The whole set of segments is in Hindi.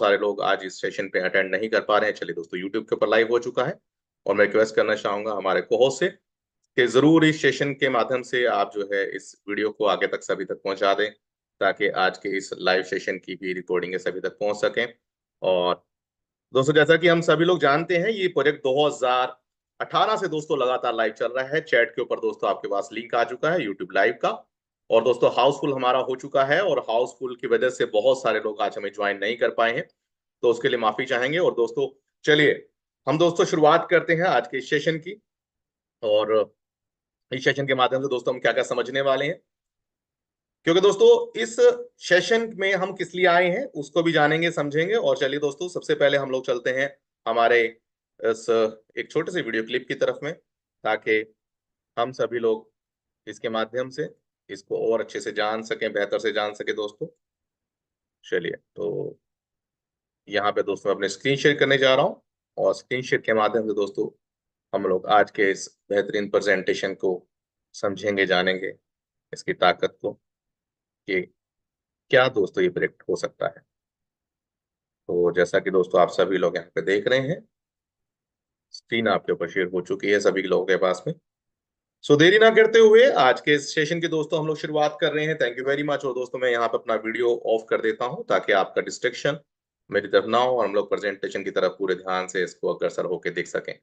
सारे लोग आज इस सेशन पे अटेंड नहीं कर पा रहे हैं। चलिए दोस्तों, यूट्यूब के ऊपर लाइव हो चुका है और मैं रिक्वेस्ट करना चाहूंगा हमारे को होस्ट से कि जरूर इस सेशन के माध्यम से आप जो है इस वीडियो को आगे तक सभी तक पहुंचा दें, ताकि आज के इस लाइव सेशन की भी रिकॉर्डिंग सभी तक पहुंच सकें। और दोस्तों, जैसा कि हम सभी लोग जानते हैं, ये प्रोजेक्ट 2018 से दोस्तों लगातार लाइव चल रहा है। चैट के ऊपर दोस्तों आपके पास लिंक आ चुका है यूट्यूब लाइव का। और दोस्तों हाउसफुल हमारा हो चुका है और हाउसफुल की वजह से बहुत सारे लोग आज हमें ज्वाइन नहीं कर पाए हैं, तो उसके लिए माफी चाहेंगे। और दोस्तों चलिए हम दोस्तों शुरुआत करते हैं आज के इस सेशन की। और इस सेशन के माध्यम से दोस्तों हम क्या क्या समझने वाले हैं, क्योंकि दोस्तों इस सेशन में हम किस लिए आए हैं उसको भी जानेंगे समझेंगे। और चलिए दोस्तों, सबसे पहले हम लोग चलते हैं हमारे इस एक छोटे से वीडियो क्लिप की तरफ में, ताकि हम सभी लोग इसके माध्यम से इसको और अच्छे से जान सकें, बेहतर से जान सके दोस्तों। चलिए तो यहाँ पे दोस्तों मैं अपने स्क्रीन शेयर करने जा रहा हूँ और स्क्रीन शेयर के माध्यम से दोस्तों हम लोग आज के इस बेहतरीन प्रेजेंटेशन को समझेंगे, जानेंगे इसकी ताकत को, कि क्या दोस्तों ये प्रोजेक्ट हो सकता है। तो जैसा कि दोस्तों आप सभी लोग यहाँ पे देख रहे हैं, स्क्रीन आपके ऊपर शेयर हो चुकी है सभी लोगों के पास में। सो देरी ना करते हुए आज के इस सेशन की दोस्तों हम लोग शुरुआत कर रहे हैं। Thank you very much. और दोस्तों मैं यहाँ पे अपना वीडियो ऑफ कर देता हूँ ताकि आपका डिस्ट्रैक्शन मेरी तरफ ना हो और हम लोग प्रेजेंटेशन की तरफ पूरे ध्यान से इसको अग्रसर होकर देख सकें।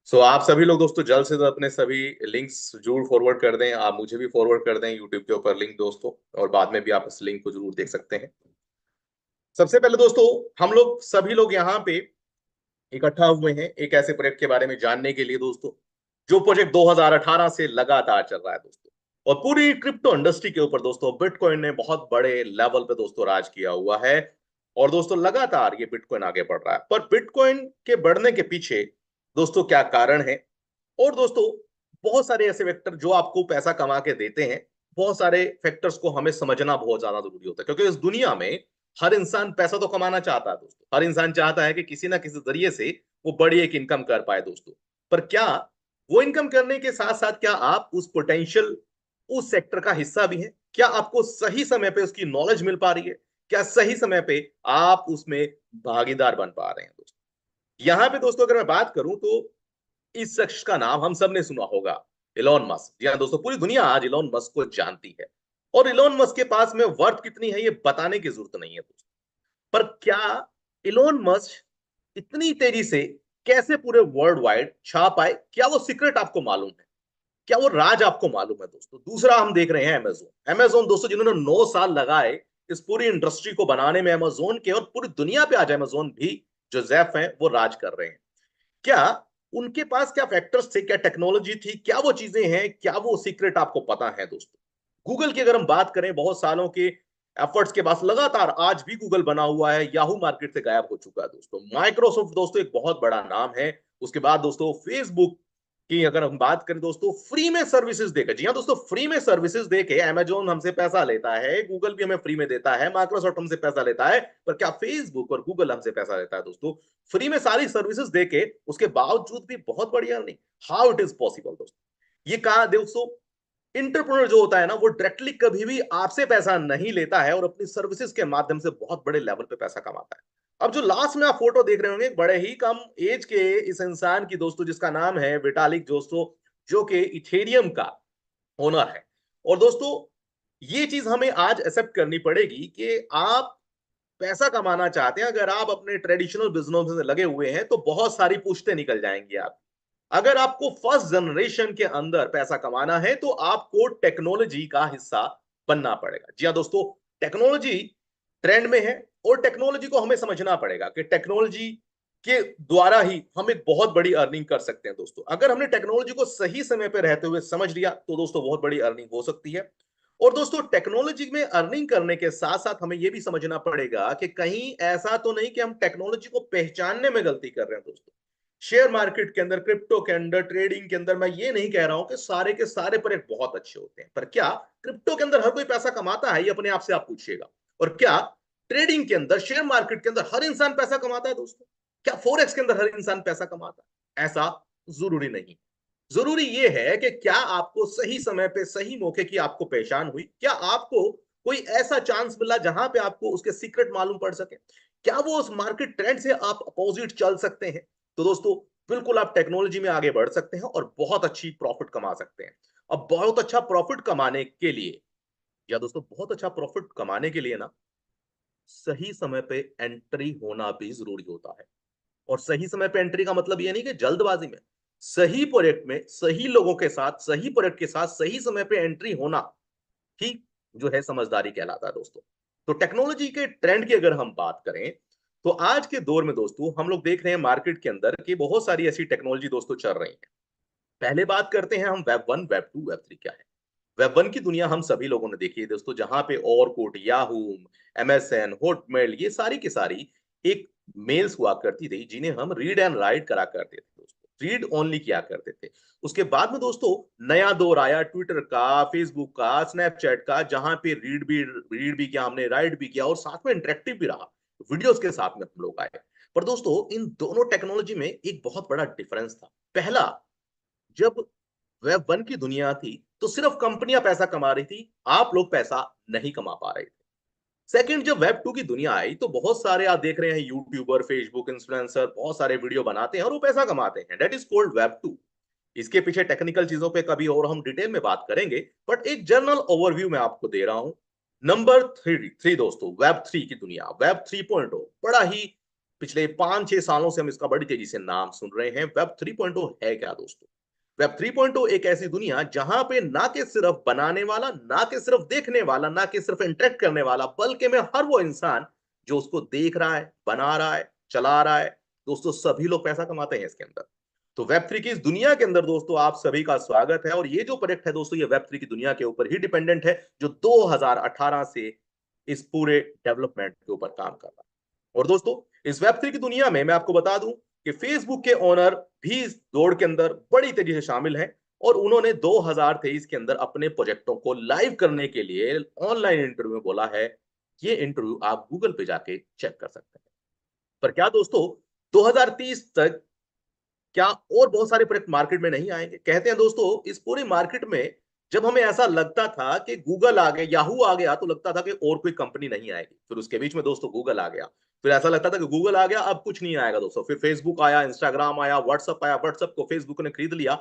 सो आप सभी लोग दोस्तों जल्द से जल्द अपने सभी लिंक्स जरूर फॉरवर्ड कर दें। आप मुझे भी फॉरवर्ड कर दें यूट्यूब के ऊपर लिंक दोस्तों, और बाद में भी आप इस लिंक को जरूर देख सकते हैं। सबसे पहले दोस्तों हम लोग सभी लोग यहाँ पे इकट्ठा हुए हैं एक ऐसे प्रोजेक्ट के बारे में जानने के लिए दोस्तों, जो प्रोजेक्ट 2018 से लगातार चल रहा है दोस्तों। और पूरी क्रिप्टो इंडस्ट्री के ऊपर दोस्तों बिटकॉइन ने बहुत बड़े लेवल पे दोस्तों राज किया हुआ है। और दोस्तों लगातार ये बिटकॉइन आगे बढ़ रहा है, पर बिटकॉइन के बढ़ने के पीछे दोस्तों क्या कारण है। और दोस्तों बहुत सारे ऐसे फैक्टर जो आपको पैसा कमा के देते हैं, बहुत सारे फैक्टर्स को हमें समझना बहुत ज्यादा जरूरी होता है, क्योंकि इस दुनिया में हर इंसान पैसा तो कमाना चाहता है दोस्तों। हर इंसान चाहता है कि किसी ना किसी जरिए से वो बड़ी एक इनकम कर पाए दोस्तों। पर क्या वो इनकम करने के साथ साथ क्या आप उस पोटेंशियल उस सेक्टर का हिस्सा भी हैं? क्या आपको सही समय पे उसकी नॉलेज मिल पा रही है? क्या सही समय पे आप उसमें भागीदार बन पा रहे हैं दोस्तों? यहां पे दोस्तों अगर मैं बात करूं तो इस शख्स का नाम हम सब ने सुना होगा, इलॉन मस्क। जी हाँ दोस्तों, पूरी दुनिया आज इलॉन मस्क को जानती है। और इलॉन मस्क के पास में वर्थ कितनी है ये बताने की जरूरत नहीं है दोस्तों। पर क्या इलोन मस्क इतनी तेजी से कैसे पूरे वर्ल्ड वाइड छा पाए? क्या वो सीक्रेट आपको मालूम है? क्या वो राज आपको मालूम है दोस्तों? दूसरा हम देख रहे हैं अमेजोन। अमेजोन दोस्तों जिन्होंने 9 साल लगाए इस पूरी इंडस्ट्री को बनाने में, अमेजोन के और पूरी दुनिया पे आज अमेजोन भी जो जैफ है वो राज कर रहे हैं। क्या उनके पास क्या फैक्टर्स थे, क्या टेक्नोलॉजी थी, क्या वो चीजें हैं, क्या वो सीक्रेट आपको पता है दोस्तों? गूगल की अगर हम बात करें, बहुत सालों के एफर्ट्स के बाद लगातार आज भी गूगल बना हुआ है, याहू मार्केट से गायब हो चुका है दोस्तों। माइक्रोसॉफ्ट दोस्तों एक बहुत बड़ा नाम है। उसके बाद दोस्तों फेसबुक की अगर हम बात करें दोस्तों, फ्री में सर्विसेज देकर, जी हाँ दोस्तों, फ्री में सर्विसेज देके अमेजोन हमसे पैसा लेता है, गूगल भी हमें फ्री में देता है, माइक्रोसॉफ्ट हमसे पैसा लेता है। पर क्या फेसबुक और गूगल हमसे पैसा लेता है दोस्तों? फ्री में सारी सर्विसेज देके उसके बावजूद भी बहुत बढ़िया नहीं। हाउ इट इज पॉसिबल दोस्तों? ये कहा दोस्तों, इंटरप्रेन्योर जो होता है ना, वो डायरेक्टली कभी भी आपसे पैसा नहीं लेता है और अपनी सर्विसेज के माध्यम से बहुत बड़े लेवल पे पैसा कमाता है। अब जो लास्ट में आप फोटो देख रहे होंगे, बड़े ही कम एज के इस इंसान की दोस्तों, जिसका नाम है विटालिक दोस्तों, जो कि इथेरियम का ओनर है। और दोस्तों ये चीज हमें आज एक्सेप्ट करनी पड़ेगी कि आप पैसा कमाना चाहते हैं, अगर आप अपने ट्रेडिशनल बिजनेस में लगे हुए हैं तो बहुत सारी पुश्तें निकल जाएंगी आप। अगर आपको फर्स्ट जनरेशन के अंदर पैसा कमाना है तो आपको टेक्नोलॉजी का हिस्सा बनना पड़ेगा। जी हाँ दोस्तों, टेक्नोलॉजी ट्रेंड में है और टेक्नोलॉजी को हमें समझना पड़ेगा कि टेक्नोलॉजी के द्वारा ही हम एक बहुत बड़ी अर्निंग कर सकते हैं दोस्तों। अगर हमने टेक्नोलॉजी को सही समय पर रहते हुए समझ लिया तो दोस्तों बहुत बड़ी अर्निंग हो सकती है। और दोस्तों टेक्नोलॉजी में अर्निंग करने के साथ साथ हमें यह भी समझना पड़ेगा कि कहीं ऐसा तो नहीं कि हम टेक्नोलॉजी को पहचानने में गलती कर रहे हैं दोस्तों। शेयर मार्केट के अंदर, क्रिप्टो के अंदर, ट्रेडिंग के अंदर मैं ये नहीं कह रहा हूं कि सारे के सारे पर एक बहुत अच्छे होते हैं, पर क्या क्रिप्टो के अंदर हर कोई पैसा कमाता है? ये अपने आप से आप पूछिएगा। और क्या ट्रेडिंग के अंदर, शेयर मार्केट के अंदर हर इंसान पैसा कमाता है दोस्तों? क्या फॉरेक्स के अंदर हर इंसान पैसा कमाता है? ऐसा जरूरी नहीं। जरूरी ये है कि क्या आपको सही समय पे सही मौके की आपको पहचान हुई, क्या आपको कोई ऐसा चांस मिला जहां पे आपको उसके सीक्रेट मालूम पड़ सके। क्या वो उस मार्केट ट्रेंड से आप अपोजिट चल सकते हैं? तो दोस्तों बिल्कुल आप टेक्नोलॉजी में आगे बढ़ सकते हैं और बहुत अच्छी प्रॉफिट कमा सकते हैं। अब बहुत अच्छा प्रॉफिट कमाने के लिए या दोस्तों बहुत अच्छा प्रॉफिट कमाने के लिए ना सही समय पे एंट्री होना भी ज़रूरी होता है। और सही समय पे एंट्री का मतलब ये नहीं कि जल्दबाजी में, सही प्रोजेक्ट में, सही लोगों के साथ, सही प्रोजेक्ट के साथ, सही समय पे एंट्री होना ही जो है समझदारी कहलाता है दोस्तों। तो टेक्नोलॉजी के ट्रेंड की अगर हम बात करें, तो आज के दौर में दोस्तों हम लोग देख रहे हैं मार्केट के अंदर कि बहुत सारी ऐसी टेक्नोलॉजी दोस्तों चल रही है। पहले बात करते हैं हम वेब 1, वेब 2, वेब 3 क्या है? वेब 1 की दुनिया हम सभी लोगों ने देखी है दोस्तों, जहां पे ऑरकुट, याहू, एमएसएन, हॉटमेल ये सारी की सारी एक मेल्स हुआ करती थी जिन्हें हम रीड एंड राइट करा करते थे दोस्तों, रीड ओनली किया करते थे। उसके बाद में दोस्तों नया दौर आया ट्विटर का, फेसबुक का, स्नैपचैट का, जहां पे रीड भी किया हमने, राइट भी किया और साथ में इंटरेक्टिव भी रहा, वीडियोस के साथ में हम लोग आए। पर दोस्तों इन दोनों टेक्नोलॉजी में एक बहुत बड़ा डिफरेंस था। पहला, जब वेब 1 की दुनिया थी तो सिर्फ कंपनियां पैसा कमा रही थी, आप लोग पैसा नहीं कमा पा रहे थे। सेकंड, जब वेब 2 की दुनिया आई तो बहुत सारे आप देख रहे हैं यूट्यूबर, फेसबुक इन्फ्लुएंसर बहुत सारे वीडियो बनाते हैं और वो पैसा कमाते हैं, दैट इज कॉल्ड वेब 2। इसके पीछे टेक्निकल चीजों पे कभी और हम डिटेल में बात करेंगे, बट एक जनरल ओवरव्यू मैं आपको दे रहा हूं। नंबर थ्री दोस्तों, वेब 3 की दुनिया, वेब 3.0 बड़ा ही पिछले 5-6 सालों से हम इसका बड़ी तेजी से नाम सुन रहे हैं। वेब 3.0 है क्या दोस्तों? वेब 3.0 एक ऐसी दुनिया जहां पे ना के सिर्फ बनाने वाला, ना के सिर्फ देखने वाला, ना के सिर्फ इंटरेक्ट करने वाला, बल्कि में हर वो इंसान जो उसको देख रहा है, बना रहा है, चला रहा है, दोस्तों सभी लोग पैसा कमाते हैं इसके अंदर। तो वेब 3 की इस दुनिया के अंदर दोस्तों आप सभी का स्वागत है, और ये जो प्रोजेक्ट है दोस्तों ये वेब 3 की दुनिया के ऊपर ही डिपेंडेंट है, जो 2018 से इस पूरे डेवलपमेंट के ऊपर काम कर रहा है। और दोस्तों इस वेब 3 की दुनिया में मैं आपको बता दूं कि फेसबुक के ओनर भी इस दौड़ के अंदर बड़ी तेजी से शामिल हैं, और उन्होंने 2023 के अंदर अपने प्रोजेक्टों को लाइव करने के लिए ऑनलाइन इंटरव्यू में बोला है। ये इंटरव्यू आप गूगल पे जाके चेक कर सकते हैं। पर क्या दोस्तों 2030 तक क्या और बहुत सारे प्रोडक्ट मार्केट में नहीं आएंगे? कहते हैं दोस्तों इस पूरी मार्केट में जब हमें ऐसा लगता था कि गूगल आ गया, याहू आ गया, तो लगता था कि और कोई कंपनी नहीं आएगी। फिर उसके बीच में दोस्तों गूगल आ गया, फिर ऐसा लगता था कि गूगल आ गया अब कुछ नहीं आएगा दोस्तों, फिर फेसबुक आया, इंस्टाग्राम आया, व्हाट्सएप आया, व्हाट्सएप को फेसबुक ने खरीद लिया,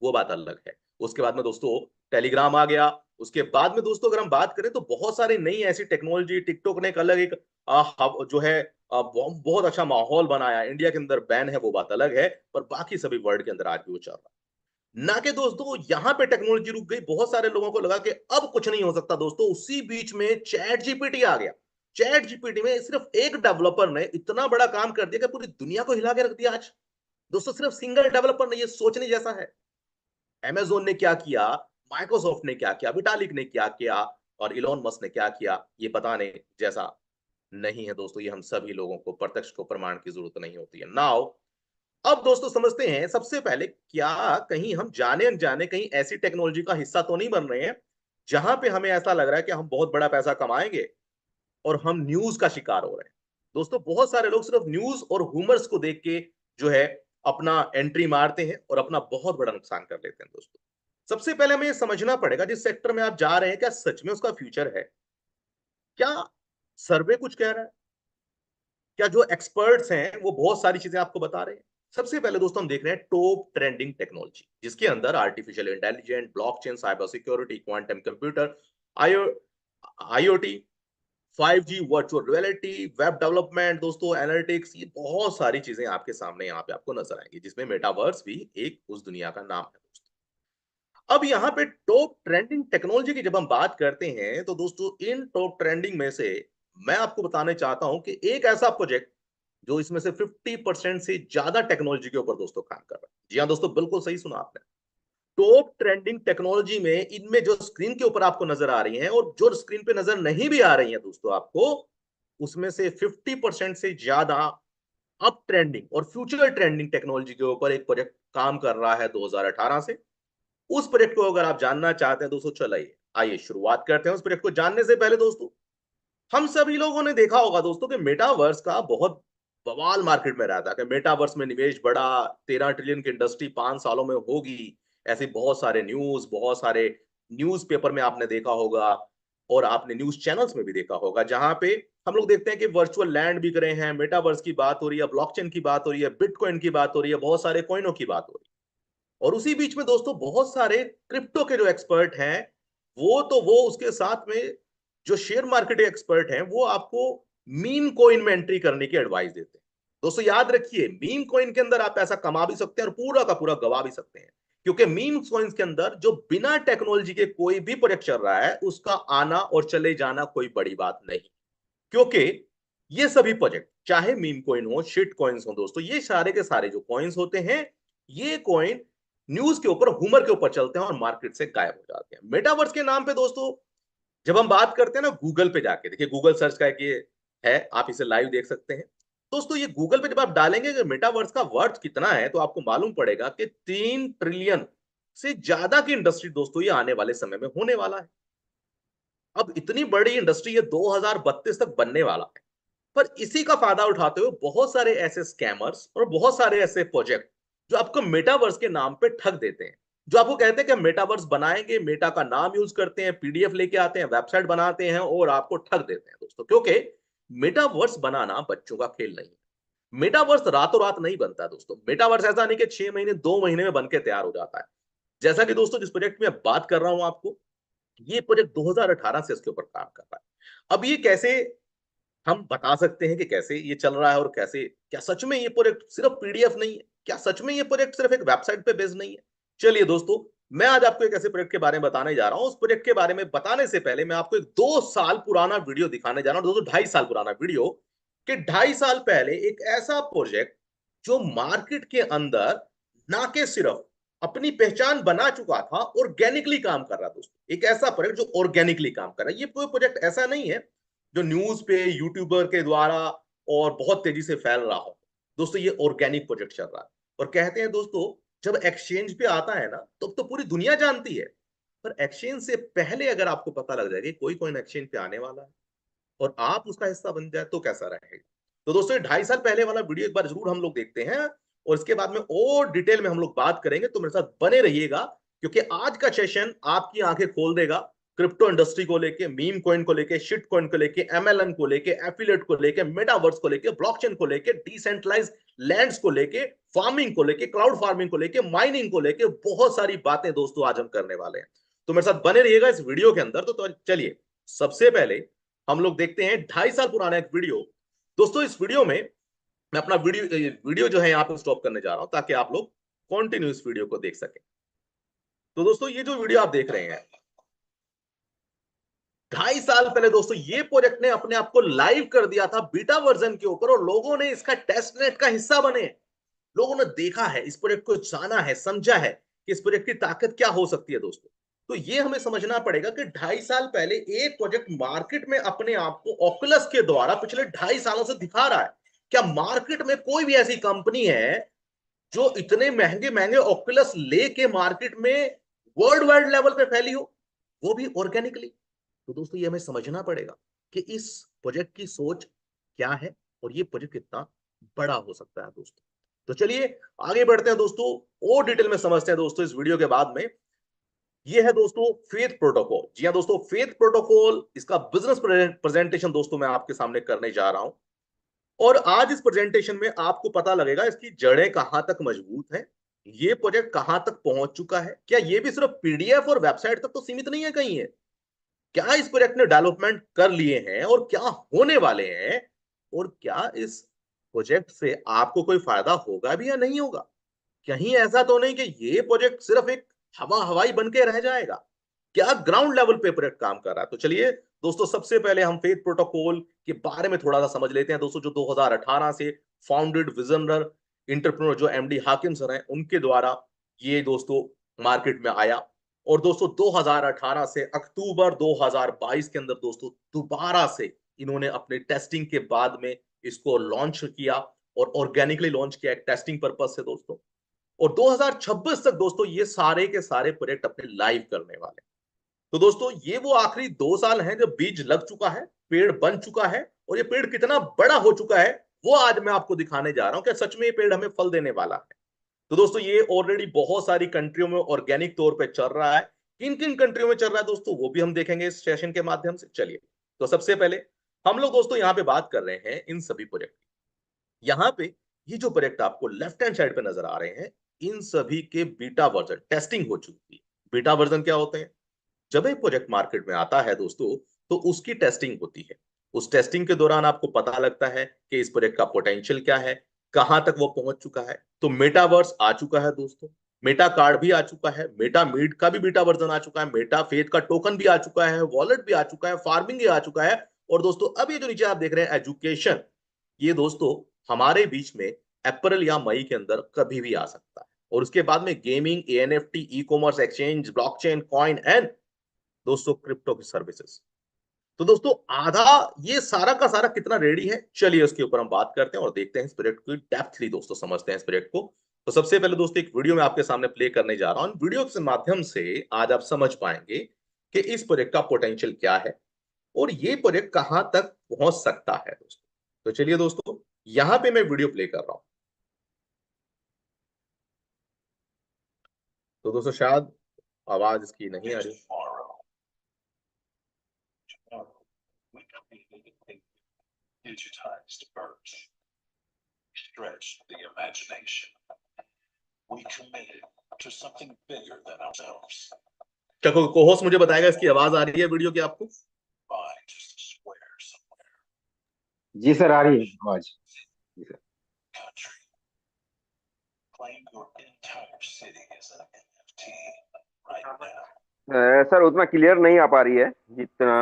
वो बात अलग है। उसके बाद में दोस्तों टेलीग्राम आ गया। उसके बाद में दोस्तों अगर हम बात करें तो बहुत सारी नई ऐसी टेक्नोलॉजी, टिकटॉक ने एक अलग एक जो है बहुत अच्छा माहौल बनाया। इंडिया के अंदर बैन है वो बात अलग है, पर बाकी सभी वर्ल्ड के अंदर आज भी वो चल रहा है। ना कि दोस्तों यहाँ पे टेक्नोलॉजी रुक गई, बहुत सारे लोगों को लगा कि अब कुछ नहीं हो सकता दोस्तों, उसी बीच में चैट जीपीटी आ गया। चैट जीपीटी में सिर्फ एक डेवलपर ने इतना बड़ा काम कर दिया कि पूरी दुनिया को हिला के रख दिया आज। दोस्तों सिर्फ सिंगल डेवलपर ने, ये सोचने जैसा है। अमेज़न ने क्या किया, माइक्रोसॉफ्ट ने क्या किया, विटालिक ने क्या किया और इलॉन मस्क ने क्या किया, ये बताने जैसा नहीं है दोस्तों। ये हम सभी लोगों को प्रत्यक्ष को प्रमाण की जरूरत नहीं होती है। नाउ अब दोस्तों समझते हैं सबसे पहले, क्या कहीं हम जाने अनजाने कहीं ऐसी टेक्नोलॉजी का हिस्सा तो नहीं बन रहे हैं जहां पे हमें ऐसा लग रहा है कि हम बहुत बड़ा पैसा कमाएंगे और हम न्यूज का शिकार हो रहे हैं? दोस्तों बहुत सारे लोग सिर्फ न्यूज और ह्यूमर्स को देख के जो है अपना एंट्री मारते हैं और अपना बहुत बड़ा नुकसान कर लेते हैं दोस्तों। सबसे पहले हमें ये समझना पड़ेगा जिस सेक्टर में आप जा रहे हैं क्या सच में उसका फ्यूचर है? क्या सर्वे कुछ कह रहा है? क्या जो एक्सपर्ट्स हैं वो बहुत सारी चीजें आपको बता रहे हैं? सबसे पहले दोस्तों हम देख रहे हैं टॉप ट्रेंडिंग टेक्नोलॉजी, जिसके अंदर artificial intelligence, blockchain, cyber security, quantum computer, IO IoT, 5G, virtual reality, web development दोस्तों, एनालिटिक्स, ये बहुत सारी चीजें आपके सामने यहाँ पे आपको नजर आएंगी, जिसमें मेटावर्स भी एक उस दुनिया का नाम है दोस्तों। अब यहाँ पे टॉप ट्रेंडिंग टेक्नोलॉजी की जब हम बात करते हैं तो दोस्तों इन टॉप ट्रेंडिंग में से मैं आपको बताने चाहता हूं कि एक ऐसा प्रोजेक्ट जो इसमें से 50% से ज्यादा टेक्नोलॉजी के ऊपर दोस्तों काम कर रहा है। जी हाँ दोस्तों, बिल्कुल सही सुना आपने। टॉप ट्रेंडिंग टेक्नोलॉजी में इनमें जो स्क्रीन के ऊपर आपको नजर आ रही हैं और जो स्क्रीन पे नजर नहीं भी आ रही हैं दोस्तों आपको, उसमें से 50% से ज्यादा अप ट्रेंडिंग और फ्यूचर ट्रेंडिंग टेक्नोलॉजी के ऊपर एक प्रोजेक्ट काम कर रहा है 2018 से। उस प्रोजेक्ट को अगर आप जानना चाहते हैं दोस्तों, चलिए आइए शुरुआत करते हैं। उस प्रोजेक्ट को जानने से पहले दोस्तों हम सभी लोगों ने देखा होगा दोस्तों कि मेटावर्स का बहुत बवाल मार्केट में रहता है कि मेटावर्स में निवेश बढ़ा, 13 ट्रिलियन की इंडस्ट्री 5 सालों में होगी। ऐसे बहुत सारे न्यूज पेपर में आपने देखा होगा और आपने न्यूज चैनल्स में भी देखा होगा, जहां पे हम लोग देखते हैं कि वर्चुअल लैंड बिक रहे हैं, मेटावर्स की बात हो रही है, ब्लॉकचेन की बात हो रही है, बिटकॉइन की बात हो रही है, बहुत सारे कॉइनों की बात हो रही है। और उसी बीच में दोस्तों बहुत सारे क्रिप्टो के जो एक्सपर्ट हैं, वो उसके साथ में जो शेयर मार्केट एक्सपर्ट हैं, वो आपको मीम कॉइन में एंट्री करने की एडवाइस देते हैं। दोस्तों याद रखिए, मीम कॉइन के अंदर आप पैसा कमा भी सकते हैं और पूरा का पूरा गवा भी सकते हैं, क्योंकि मीम कॉइन्स के अंदर जो बिना टेक्नोलॉजी के कोई भी प्रोजेक्ट चल रहा है, उसका आना और चले जाना कोई बड़ी बात नहीं। क्योंकि ये सभी प्रोजेक्ट, चाहे मीम कॉइन हो, शिट कॉइन्स हो दोस्तों, ये सारे के सारे जो कॉइन्स होते हैं, ये कॉइन न्यूज के ऊपर, हुमर के ऊपर चलते हैं और मार्केट से गायब हो जाते हैं। मेटावर्स के नाम पे दोस्तों जब हम बात करते हैं ना, गूगल पे जाके देखिए, गूगल सर्च का एक ये है, आप इसे लाइव देख सकते हैं दोस्तों। ये गूगल पे जब आप डालेंगे कि मेटावर्स का वर्थ कितना है, तो आपको मालूम पड़ेगा कि 3 ट्रिलियन से ज्यादा की इंडस्ट्री दोस्तों ये आने वाले समय में होने वाला है। अब इतनी बड़ी इंडस्ट्री ये 2032 तक बनने वाला है। पर इसी का फायदा उठाते हुए बहुत सारे ऐसे स्कैमर्स और बहुत सारे ऐसे प्रोजेक्ट जो आपको मेटावर्स के नाम पे ठग देते हैं, जो आपको कहते हैं कि मेटावर्स बनाएंगे, मेटा का नाम यूज करते हैं, पीडीएफ लेके आते हैं, वेबसाइट बनाते हैं और आपको ठग देते हैं दोस्तों। क्योंकि मेटावर्स बनाना बच्चों का खेल नहीं है। मेटावर्स रातों रात नहीं बनता दोस्तों। मेटावर्स ऐसा नहीं कि 6 महीने 2 महीने में बन के तैयार हो जाता है। जैसा कि दोस्तों जिस प्रोजेक्ट में बात कर रहा हूं आपको, ये प्रोजेक्ट 2018 से इसके ऊपर काम कर रहा है। अब ये कैसे हम बता सकते हैं कि कैसे ये चल रहा है और कैसे, क्या सच में ये प्रोजेक्ट सिर्फ पीडीएफ नहीं है, क्या सच में ये प्रोजेक्ट सिर्फ एक वेबसाइट पे बेस्ड नहीं है? चलिए दोस्तों, मैं आज आपको एक ऐसे प्रोजेक्ट के बारे में बताने जा रहा हूं। उस प्रोजेक्ट के बारे में बताने से पहले मैं आपको एक 2 साल पुराना वीडियो दिखाने जा रहा हूं दोस्तों, 2.5 साल पुराना वीडियो, कि 2.5 साल पहले एक ऐसा प्रोजेक्ट जो मार्केट के अंदर ना के सिर्फ अपनी पहचान बना चुका था, ऑर्गेनिकली काम कर रहा दोस्तों। एक ऐसा प्रोजेक्ट जो ऑर्गेनिकली काम कर रहा है। ये कोई प्रोजेक्ट ऐसा नहीं है जो न्यूज पे यूट्यूबर के द्वारा और बहुत तेजी से फैल रहा हो दोस्तों। ये ऑर्गेनिक प्रोजेक्ट चल रहा है। और कहते हैं दोस्तों, जब एक्सचेंज पे आता है ना, तो पूरी दुनिया जानती है। पर एक्सचेंज से पहले अगर आपको पता लग जाएगा कोई कोई एक्सचेंज पे आने वाला है और आप उसका हिस्सा बन जाए, तो कैसा रहेगा? तो दोस्तों, ये 2.5 साल पहले वाला वीडियो एक बार जरूर हम लोग देखते हैं और इसके बाद में और डिटेल में हम लोग बात करेंगे। तो मेरे साथ बने रहिएगा, क्योंकि आज का सेशन आपकी आंखें खोल देगा क्रिप्टो इंडस्ट्री को लेके, मीम कॉइन को लेके, शिट कॉइन को लेके, एमएलएम को लेके, एफिलिएट को लेके, मेटावर्स को लेके, ब्लॉकचेन को लेके, डिसेंट्रलाइज्ड लैंड्स को लेके, फार्मिंग को लेके, क्लाउड फार्मिंग को लेके, माइनिंग को लेके, बहुत सारी बातें दोस्तों आज हम करने वाले हैं। तो मेरे साथ बने रहिएगा इस वीडियो के अंदर। तो चलिए, सबसे पहले हम लोग देखते हैं 2.5 साल पुराना एक वीडियो दोस्तों। इस वीडियो में मैं अपना वीडियो जो है यहाँ पे स्टॉप करने जा रहा हूं, ताकि आप लोग कंटिन्यू इस वीडियो को देख सकें। तो दोस्तों, ये जो वीडियो आप देख रहे हैं, 2.5 साल पहले दोस्तों ये प्रोजेक्ट ने अपने आप को लाइव कर दिया था बीटा वर्जन के ऊपर, और लोगों ने इसका टेस्ट नेट का हिस्सा बने। लोगों ने देखा है इस प्रोजेक्ट को, जाना है, समझा है कि इस प्रोजेक्ट की ताकत क्या हो सकती है दोस्तों। तो ये हमें समझना पड़ेगा कि 2.5 साल पहले एक प्रोजेक्ट मार्केट में अपने आप को ऑकुलस के द्वारा पिछले 2.5 सालों से दिखा रहा है। क्या मार्केट में कोई भी ऐसी कंपनी है जो इतने महंगे महंगे ऑकुलस लेके मार्केट में वर्ल्ड वाइड लेवल पे फैली हो, वो भी ऑर्गेनिकली? तो दोस्तों, ये हमें समझना पड़ेगा कि इस प्रोजेक्ट की सोच क्या है और ये प्रोजेक्ट कितना बड़ा हो सकता है दोस्तों। तो चलिए आगे बढ़ते हैं दोस्तों, और डिटेल में समझते हैं दोस्तों इस वीडियो के बाद में। ये है दोस्तों फेथ प्रोटोकॉल। जी हाँ दोस्तों, फेथ प्रोटोकॉल, इसका बिजनेस प्रेजेंटेशन दोस्तों मैं आपके सामने करने जा रहा हूं। और आज इस प्रेजेंटेशन में आपको पता लगेगा इसकी जड़ें कहां तक मजबूत हैं, ये प्रोजेक्ट कहां तक पहुंच चुका है, क्या ये भी सिर्फ पीडीएफ और वेबसाइट तक तो सीमित नहीं है कहीं है, क्या इस प्रोजेक्ट ने डेवलपमेंट कर लिए हैं और क्या होने वाले हैं, और क्या इस प्रोजेक्ट से आपको कोई फायदा होगा भी या नहीं होगा। कहीं ऐसा तो नहीं कि ये प्रोजेक्ट सिर्फ एक हवाई बन के रह जाएगा। क्या ग्राउंड लेवल पे प्रोजेक्ट काम कर रहा है? तो चलिए दोस्तों, सबसे पहले हम फेथ प्रोटोकॉल के बारे में थोड़ा सा समझ लेते हैं दोस्तों, जो 2018 से फाउंडेड विजनर इंटरप्रेन्योर जो एमडी हाकिम सर हैं, उनके द्वारा ये दोस्तों मार्केट में आया। और दोस्तों 2018 से अक्टूबर 2022 के अंदर दोस्तों दोबारा से इन्होंने अपने टेस्टिंग के बाद में इसको लॉन्च किया, और ऑर्गेनिकली लॉन्च किया एक टेस्टिंग पर्पज से दोस्तों। और 2026 तक दोस्तों ये सारे के सारे प्रोजेक्ट अपने लाइव करने वाले। तो दोस्तों, ये वो आखिरी 2 साल हैं जब बीज लग चुका है, पेड़ बन चुका है, और ये पेड़ कितना बड़ा हो चुका है वो आज मैं आपको दिखाने जा रहा हूं कि सच में ये पेड़ हमें फल देने वाला है। तो दोस्तों, ये ऑलरेडी बहुत सारी कंट्रियों में ऑर्गेनिक तौर पे चल रहा है। किन किन कंट्रियों में चल रहा है दोस्तों, वो भी हम देखेंगे इस सेशन के माध्यम से। चलिए, तो सबसे पहले हम लोग दोस्तों यहाँ पे बात कर रहे हैं इन सभी प्रोजेक्ट की। यहाँ पे ये जो प्रोजेक्ट आपको लेफ्ट हैंड साइड पे नजर आ रहे हैं, इन सभी के बीटा वर्जन टेस्टिंग हो चुकी है। बीटा वर्जन क्या होते हैं? जब एक प्रोजेक्ट मार्केट में आता है दोस्तों, तो उसकी टेस्टिंग होती है। उस टेस्टिंग के दौरान आपको पता लगता है कि इस प्रोजेक्ट का पोटेंशियल क्या है, कहां तक वो पहुंच चुका है। तो मेटावर्स आ चुका है दोस्तों, मेटा कार्ड भी आ चुका है, मेटा मीट का भी बीटा वर्जन आ चुका है, मेटा फेथ का टोकन भी आ चुका है, वॉलेट भी आ चुका है, फार्मिंग भी आ चुका है। और दोस्तों अब ये जो नीचे आप देख रहे हैं एजुकेशन, ये दोस्तों हमारे बीच में अप्रैल या मई के अंदर कभी भी आ सकता है। और उसके बाद में gaming, ANFT, e commerce, exchange, blockchain, coin and दोस्तों क्रिप्टो की सर्विसेज। तो दोस्तों आधा ये सारा का सारा कितना रेडी है, चलिए उसके ऊपर हम बात करते हैं और देखते हैं इस प्रोजेक्ट की डेप्थली दोस्तों, समझते हैं इस प्रोजेक्ट को। तो सबसे पहले दोस्तों एक वीडियो मैं आपके सामने प्ले करने जा रहा हूं। वीडियो के माध्यम से आज आप समझ पाएंगे कि इस प्रोजेक्ट का पोटेंशियल क्या है और ये प्रोजेक्ट कहां तक पहुंच सकता है दोस्तों। तो चलिए दोस्तों यहां पे मैं वीडियो प्ले कर रहा हूं। तो दोस्तों शायद आवाज इसकी नहीं आ रही। Digitized birth, stretched the imagination. We committed to something bigger than ourselves. क्या कोई co-host मुझे बताएगा इसकी आवाज आ रही है वीडियो की आपको? जी सर, आ रही है आवाज। जी सर। सर उतना क्लियर नहीं आ पा रही है जितना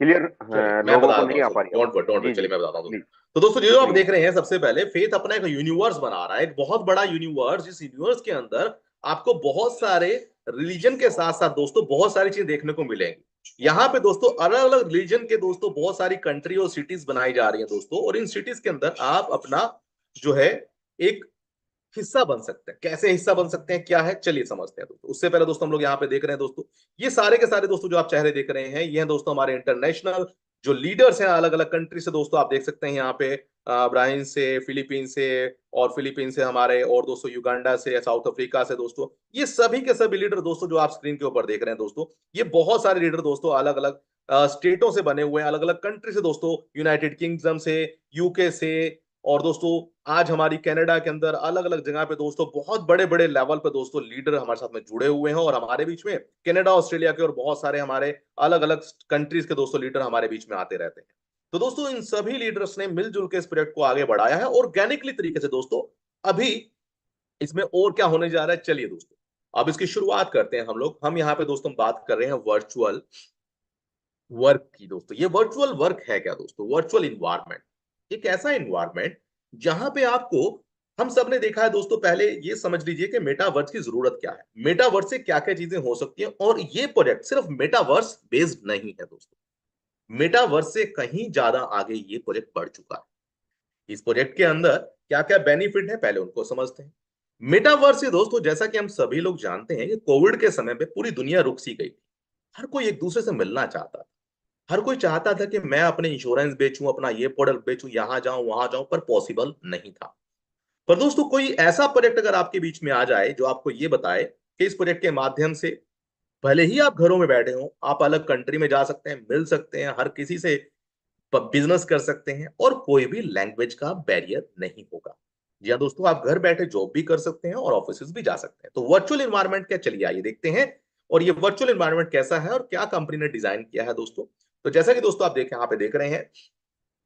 क्लियर मैं लोगों बता को देता नहीं हूँ, आ पा रही है। डोंट वरी, जी चलिए जी मैं बताता हूँ। प्लीज तो दोस्तों जो आप प्लीज। देख रहे हैं, सबसे पहले फेथ अपना एक यूनिवर्स बना रहा है, एक बहुत बड़ा यूनिवर्स। इस यूनिवर्स के अंदर आपको बहुत सारे रिलीजन के साथ साथ दोस्तों बहुत सारी चीजें देखने को मिलेंगी। यहाँ पे दोस्तों अलग अलग रिलीजन के दोस्तों बहुत सारी कंट्री और सिटीज बनाई जा रही हैं दोस्तों, और इन सिटीज के अंदर आप अपना जो है एक हिस्सा बन सकते हैं। कैसे हिस्सा बन सकते हैं, क्या है, चलिए समझते हैं दोस्तों। उससे पहले दोस्तों हम लोग यहाँ पे देख रहे हैं दोस्तों, ये सारे के सारे दोस्तों जो आप चेहरे देख रहे हैं, ये हैं दोस्तों हमारे इंटरनेशनल जो लीडर्स हैं अलग अलग कंट्री से दोस्तों। आप देख सकते हैं यहाँ पे ब्राजील से, फिलीपीन से, और फिलीपीन से हमारे, और दोस्तों युगांडा से, साउथ अफ्रीका से दोस्तों। ये सभी के सभी लीडर दोस्तों जो आप स्क्रीन के ऊपर देख रहे हैं दोस्तों, ये बहुत सारे लीडर दोस्तों अलग अलग स्टेटों से बने हुए हैं, अलग अलग कंट्री से दोस्तों, यूनाइटेड किंगडम से, यूके से, और दोस्तों आज हमारी कनाडा के अंदर अलग अलग जगह पे दोस्तों बहुत बड़े बड़े लेवल पे दोस्तों लीडर हमारे साथ में जुड़े हुए हैं। और हमारे बीच में कनाडा, ऑस्ट्रेलिया के और बहुत सारे हमारे अलग अलग कंट्रीज के दोस्तों लीडर हमारे बीच में आते रहते हैं। तो दोस्तों इन सभी लीडर्स ने मिलजुल के इस प्रोजेक्ट को आगे बढ़ाया है ऑर्गेनिकली तरीके से दोस्तों। अभी इसमें और क्या होने जा रहा है, चलिए दोस्तों अब इसकी शुरुआत करते हैं हम लोग। हम यहाँ पे दोस्तों बात कर रहे हैं वर्चुअल वर्क की दोस्तों। ये वर्चुअल वर्क है क्या दोस्तों? वर्चुअल इन्वायरमेंट एक ऐसा इन्वायरमेंट जहां पे आपको, हम सब ने देखा है दोस्तों, पहले ये समझ लीजिए कि मेटावर्स की जरूरत क्या है, मेटावर्स से क्या क्या चीजें हो सकती हैं। और ये प्रोजेक्ट सिर्फ मेटावर्स बेस्ड नहीं है दोस्तों, मेटावर्स से कहीं ज्यादा आगे ये प्रोजेक्ट बढ़ चुका है। इस प्रोजेक्ट के अंदर क्या क्या बेनिफिट है पहले उनको समझते हैं। मेटावर्स से दोस्तों जैसा कि हम सभी लोग जानते हैं कि कोविड के समय पे पूरी दुनिया रुक सी गई थी। हर कोई एक दूसरे से मिलना चाहता था, हर कोई चाहता था कि मैं अपने इंश्योरेंस बेचूं, अपना ये प्रोडक्ट बेचूं, यहां जाऊं वहां जाऊं, पर पॉसिबल नहीं था। पर दोस्तों कोई ऐसा प्रोजेक्ट अगर आपके बीच में आ जाए जो आपको ये बताए कि इस प्रोजेक्ट के माध्यम से भले ही आप घरों में बैठे हो, आप अलग कंट्री में जा सकते हैं, मिल सकते हैं, हर किसी से बिजनेस कर सकते हैं, और कोई भी लैंग्वेज का बैरियर नहीं होगा। जी हाँ दोस्तों, आप घर बैठे जॉब भी कर सकते हैं और ऑफिस भी जा सकते हैं। तो वर्चुअल इन्वायरमेंट क्या, चलिए आइए देखते हैं। और ये वर्चुअल इन्वायरमेंट कैसा है और क्या कंपनी ने डिजाइन किया है दोस्तों। तो जैसा कि दोस्तों आप देखें, यहाँ पे देख रहे हैं,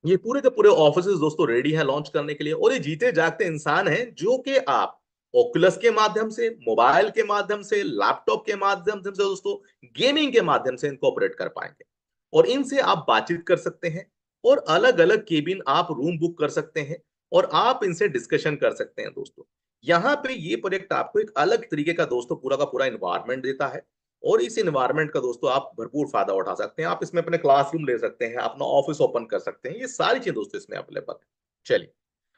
ये पूरे के पूरे ऑफिस दोस्तों रेडी हैं लॉन्च करने के लिए। और ये जीते जागते इंसान हैं जो कि आप ओकुलस के माध्यम से, मोबाइल के माध्यम से, लैपटॉप के माध्यम से दोस्तों, गेमिंग के माध्यम से इनको ऑपरेट कर पाएंगे। और इनसे आप बातचीत कर सकते हैं, और अलग अलग केबिन आप रूम बुक कर सकते हैं, और आप इनसे डिस्कशन कर सकते हैं दोस्तों। यहाँ पे ये प्रोजेक्ट आपको एक अलग तरीके का दोस्तों पूरा का पूरा इन्वायरमेंट देता है। और इस इन्वायरमेंट का दोस्तों आप भरपूर फायदा उठा सकते हैं। आप इसमें अपने क्लासरूम ले सकते हैं, अपना ऑफिस ओपन कर सकते हैं, ये सारी चीजें दोस्तों इसमें अवेलेबल है। चलिए